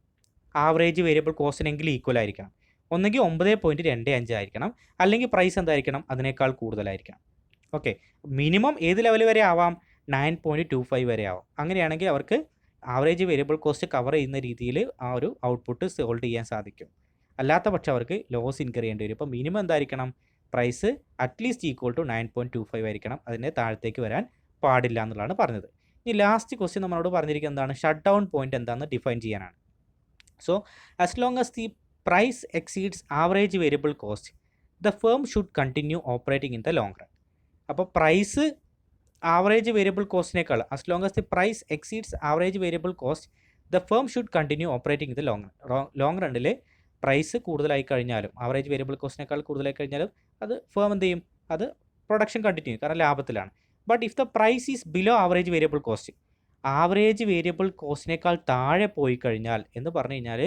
ആവറേജ് വേരിയബിൾ കോസ്റ്റിനെങ്കിലും ഈക്വൽ ആയിരിക്കണം. ഒന്നെങ്കിൽ 9.25 ആയിരിക്കണം, അല്ലെങ്കിൽ പ്രൈസ് എന്തായിരിക്കണം? അതിനേക്കാൾ കൂടുതലായിരിക്കണം. ഓക്കെ, മിനിമം ഏത് ലെവൽ വരെ ആവാം? 9.25 വരെ ആവാം. അങ്ങനെയാണെങ്കിൽ അവർക്ക് ആവറേജ് വേരിയബിൾ കോസ്റ്റ് കവർ ചെയ്യുന്ന രീതിയിൽ ആ ഒരു ഔട്ട്പുട്ട് സോൾവ് ചെയ്യാൻ സാധിക്കും. അല്ലാത്ത പക്ഷം അവർക്ക് ലോസ് ഇൻകർ ചെയ്യേണ്ടി വരും. ഇപ്പോൾ മിനിമം എന്തായിരിക്കണം? പ്രൈസ് അറ്റ്ലീസ്റ്റ് ഈക്വൽ ടു 9.25 ആയിരിക്കണം, അതിനെ താഴത്തേക്ക് വരാൻ പാടില്ല എന്നുള്ളതാണ് പറഞ്ഞത്. ഇനി ലാസ്റ്റ് ക്വസ്റ്റ്യൻ നമ്മളോട് പറഞ്ഞിരിക്കുന്നത് എന്താണ്? ഷട്ട് ഡൗൺ പോയിന്റ് എന്താണെന്ന് ഡിഫൈൻ ചെയ്യാനാണ്. So as long as the price exceeds average variable cost the firm should continue operating in the long run. അപ്പോൾ പ്രൈസ് ആവറേജ് വേരിയബിൾ കോസ്റ്റിനേക്കാൾ as long as the price exceeds average variable cost the firm should continue operating in the long റണ്ണിൽ പ്രൈസ് കൂടുതലായി കഴിഞ്ഞാലും ആവറേജ് വേരിയബിൾ കോസ്റ്റിനേക്കാൾ കൂടുതലായി കഴിഞ്ഞാലും അത് ഫേം എന്ത് ചെയ്യും? അത് പ്രൊഡക്ഷൻ കണ്ടിന്യൂ ചെയ്യും, കാരണം ലാഭത്തിലാണ്. But if the price is below average variable cost, average variable കോസ്റ്റിനേക്കാൾ താഴെ പോയി കഴിഞ്ഞാൽ എന്ന് പറഞ്ഞു കഴിഞ്ഞാൽ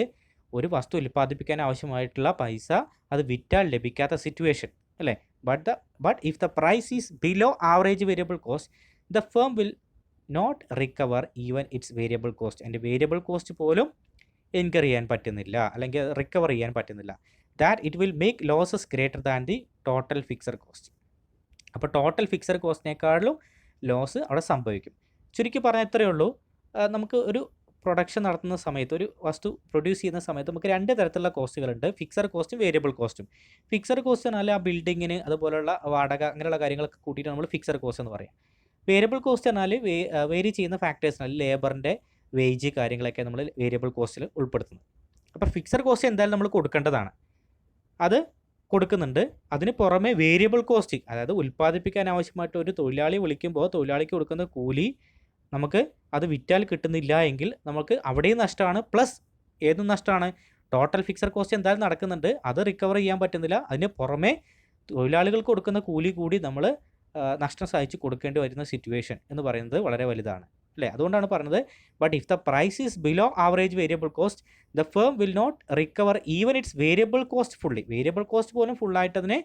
ഒരു വസ്തു ഉൽപ്പാദിപ്പിക്കാൻ ആവശ്യമായിട്ടുള്ള പൈസ അത് വിറ്റാൽ ലഭിക്കാത്ത സിറ്റുവേഷൻ, അല്ലേ? But if the price is below average variable cost the firm will not recover even its variable cost. എൻ്റെ വേരിയബിൾ കോസ്റ്റ് പോലും ഇൻകർ ചെയ്യാൻ പറ്റുന്നില്ല, അല്ലെങ്കിൽ റിക്കവർ ചെയ്യാൻ പറ്റുന്നില്ല. That it will make losses greater than the total fixed cost. അപ്പോൾ ടോട്ടൽ ഫിക്സഡ് കോസ്റ്റിനേക്കാളും ലോസ് അവിടെ സംഭവിക്കും. ചുരുക്കി പറഞ്ഞാൽ ഇത്രയേ ഉള്ളൂ. നമുക്ക് ഒരു പ്രൊഡക്ഷൻ നടത്തുന്ന സമയത്ത്, ഒരു വസ്തു പ്രൊഡ്യൂസ് ചെയ്യുന്ന സമയത്ത് നമുക്ക് രണ്ട് തരത്തിലുള്ള കോസ്റ്റുകളുണ്ട്, ഫിക്സഡ് കോസ്റ്റും വേരിയബിൾ കോസ്റ്റും. ഫിക്സഡ് കോസ്റ്റ് എന്നാൽ ആ ബിൽഡിങ്ങിന് അതുപോലുള്ള വാടക അങ്ങനെയുള്ള കാര്യങ്ങളൊക്കെ കൂട്ടിയിട്ട് നമ്മൾ ഫിക്സഡ് കോസ്റ്റ് എന്ന് പറയാം. വേരിയബിൾ കോസ്റ്റ് എന്നാൽ വേരി ചെയ്യുന്ന ഫാക്ടേഴ്സിനാൽ ലേബറിൻ്റെ വേജ് കാര്യങ്ങളൊക്കെ നമ്മൾ വേരിയബിൾ കോസ്റ്റിൽ ഉൾപ്പെടുത്തുന്നത്. അപ്പോൾ ഫിക്സഡ് കോസ്റ്റ് എന്തായാലും നമ്മൾ കൊടുക്കേണ്ടതാണ്, അത് കൊടുക്കുന്നുണ്ട്. അതിന് പുറമെ വേരിയബിൾ കോസ്റ്റ്, അതായത് ഉൽപ്പാദിപ്പിക്കാൻ ആവശ്യമായിട്ട് ഒരു തൊഴിലാളി വിളിക്കുമ്പോൾ തൊഴിലാളിക്ക് കൊടുക്കുന്ന കൂലി നമുക്ക് അത് വിറ്റാൽ കിട്ടുന്നില്ല എങ്കിൽ നമുക്ക് അവിടെയും നഷ്ടമാണ്, പ്ലസ് ഏതും നഷ്ടമാണ്. ടോട്ടൽ ഫിക്സഡ് കോസ്റ്റ് എന്തായാലും നടക്കുന്നുണ്ട്, അത് റിക്കവർ ചെയ്യാൻ പറ്റുന്നില്ല. അതിന് പുറമെ തൊഴിലാളികൾക്ക് കൊടുക്കുന്ന കൂലി കൂടി നമ്മൾ നഷ്ടം സഹിച്ച് കൊടുക്കേണ്ടി വരുന്ന സിറ്റുവേഷൻ എന്ന് പറയുന്നത് വളരെ വലുതാണ്, അല്ലേ? അതുകൊണ്ടാണ് പറഞ്ഞത് but if the price is below average variable cost the firm will not recover even its variable cost fully. Variable cost പോലും ഫുള്ളായിട്ട് അതിനെ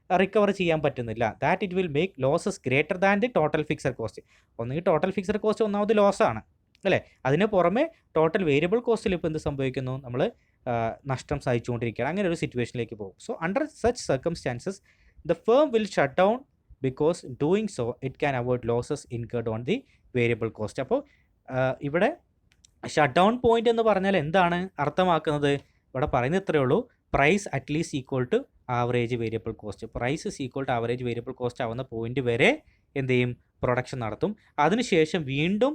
റിക്കവർ ചെയ്യാൻ പറ്റുന്നില്ല. That it will make losses greater than the total fixed cost. ഒന്നുകിൽ ടോട്ടൽ ഫിക്സഡ് കോസ്റ്റ് ഒന്നാമത് ലോസാണ്, അല്ലേ? അതിന് പുറമെ ടോട്ടൽ വേരിയബിൾ കോസ്റ്റിൽ ഇപ്പോൾ എന്ത് സംഭവിക്കുന്നു? നമ്മൾ നഷ്ടം സഹിച്ചുകൊണ്ടിരിക്കുകയാണ്. അങ്ങനെ ഒരു സിറ്റുവേഷനിലേക്ക് പോകും. So under such circumstances the firm will shut down because doing so it can avoid losses incurred on the variable cost. അപ്പോൾ ഇവിടെ ഷട്ട് ഡൗൺ പോയിന്റ് എന്ന് പറഞ്ഞാൽ എന്താണ് അർത്ഥമാക്കുന്നത്? ഇവിടെ പറയുന്നത് ഇത്രയേ ഉള്ളൂ, price at least equal to average variable cost. Price is equal to average variable cost ആവുന്ന പോയിന്റ് വരെ എന്ത് ചെയ്യും? പ്രൊഡക്ഷൻ നടത്തും. അതിനുശേഷം വീണ്ടും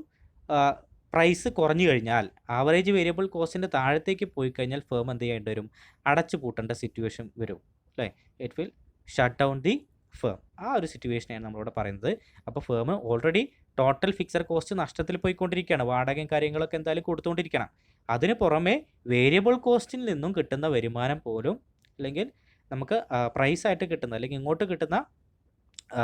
പ്രൈസ് കുറഞ്ഞു കഴിഞ്ഞാൽ, ആവറേജ് വേരിയബിൾ കോസ്റ്റിൻ്റെ താഴത്തേക്ക് പോയി കഴിഞ്ഞാൽ ഫേം എന്ത് ചെയ്യേണ്ടി വരും? അടച്ചു പൂട്ടേണ്ട സിറ്റുവേഷൻ വരും, അല്ലേ? It will shut down the firm. ആ ഒരു സിറ്റുവേഷനാണ് നമ്മളിവിടെ പറയുന്നത്. അപ്പോൾ firm already total fixed cost നഷ്ടത്തിൽ പോയിക്കൊണ്ടിരിക്കുകയാണ്, വാടകയും കാര്യങ്ങളൊക്കെ എന്തായാലും കൊടുത്തുകൊണ്ടിരിക്കണം. അതിന് പുറമെ വേരിയബിൾ കോസ്റ്റിൽ നിന്നും കിട്ടുന്ന വരുമാനം പോലും, അല്ലെങ്കിൽ നമുക്ക് പ്രൈസായിട്ട് കിട്ടുന്ന അല്ലെങ്കിൽ ഇങ്ങോട്ട് കിട്ടുന്ന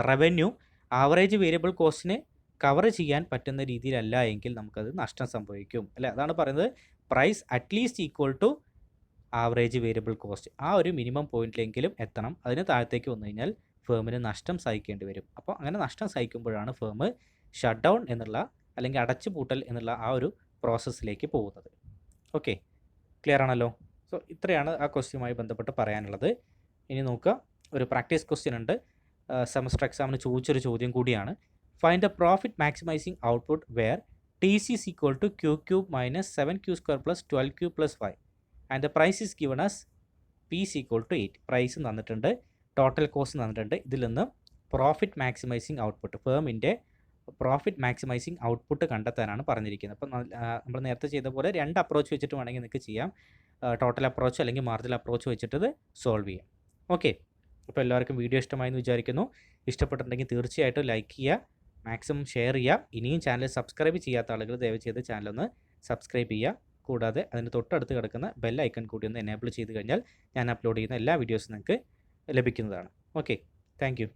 റവന്യൂ ആവറേജ് വേരിയബിൾ കോസ്റ്റിനെ കവർ ചെയ്യാൻ പറ്റുന്ന രീതിയിലല്ല എങ്കിൽ നമുക്കത് നഷ്ടം സംഭവിക്കും, അല്ലേ? അതാണ് പറയുന്നത് price at least equal to average variable cost. ആ ഒരു മിനിമം പോയിന്റിലെങ്കിലും എത്തണം. അതിന് താഴത്തേക്ക് വന്നു കഴിഞ്ഞാൽ ഫേമിന് നഷ്ടം സഹിക്കേണ്ടി വരും. അപ്പോൾ അങ്ങനെ നഷ്ടം സഹിക്കുമ്പോഴാണ് ഫേം ഷട്ട് ഡൗൺ എന്നുള്ള അല്ലെങ്കിൽ അടച്ചുപൂട്ടൽ എന്നുള്ള ആ ഒരു പ്രോസസ്സിലേക്ക് പോകുന്നത്. ഓക്കെ, ക്ലിയർ ആണല്ലോ? സോ ഇത്രയാണ് ആ ക്വസ്റ്റ്യനുമായി ബന്ധപ്പെട്ട് പറയാനുള്ളത്. ഇനി നോക്കുക, ഒരു പ്രാക്ടീസ് ക്വസ്റ്റ്യൻ ഉണ്ട്, സെമസ്റ്റർ എക്സാമിന് ചോദിച്ചൊരു ചോദ്യം കൂടിയാണ്. Find the profit maximising output where TC is equal to Q cube minus 7Q square plus 12Q plus 5 and the price is given as P is equal to 8. Price തന്നിട്ടുണ്ട്, ടോട്ടൽ കോസ്റ്റ് തന്നിട്ടുണ്ട്. ഇതിൽ നിന്ന് പ്രോഫിറ്റ് മാക്സിമൈസിങ് ഔട്ട്പുട്ട്, ഫേമിൻ്റെ പ്രോഫിറ്റ് മാക്സിമൈസിങ് ഔട്ട്പുട്ട് കണ്ടെത്താനാണ് പറഞ്ഞിരിക്കുന്നത്. അപ്പം നമ്മൾ നേരത്തെ ചെയ്ത പോലെ 2 അപ്രോച്ച് വെച്ചിട്ട് വേണമെങ്കിൽ നിങ്ങൾക്ക് ചെയ്യാം. ടോട്ടൽ അപ്രോച്ച് അല്ലെങ്കിൽ മാർജിനൽ അപ്രോച്ച് വെച്ചിട്ട് ഇത് സോൾവ് ചെയ്യാം. ഓക്കെ, അപ്പോൾ എല്ലാവർക്കും വീഡിയോ ഇഷ്ടമായെന്ന് വിചാരിക്കുന്നു. ഇഷ്ടപ്പെട്ടിട്ടുണ്ടെങ്കിൽ തീർച്ചയായിട്ടും ലൈക്ക് ചെയ്യുക, മാക്സിമം ഷെയർ ചെയ്യുക. ഇനിയും ചാനൽ സബ്സ്ക്രൈബ് ചെയ്യാത്ത ആളുകൾ ദയവ് ചെയ്ത് ചാനലൊന്ന് സബ്സ്ക്രൈബ് ചെയ്യുക. കൂടാതെ അതിന് തൊട്ടടുത്ത് കിടക്കുന്ന ബെൽ ഐക്കൺ കൂടി ഒന്ന് എനേബിൾ ചെയ്ത് കഴിഞ്ഞാൽ ഞാൻ അപ്ലോഡ് ചെയ്യുന്ന എല്ലാ വീഡിയോസും നിങ്ങൾക്ക് ലഭിക്കുന്നതാണ്. Okay, thank you.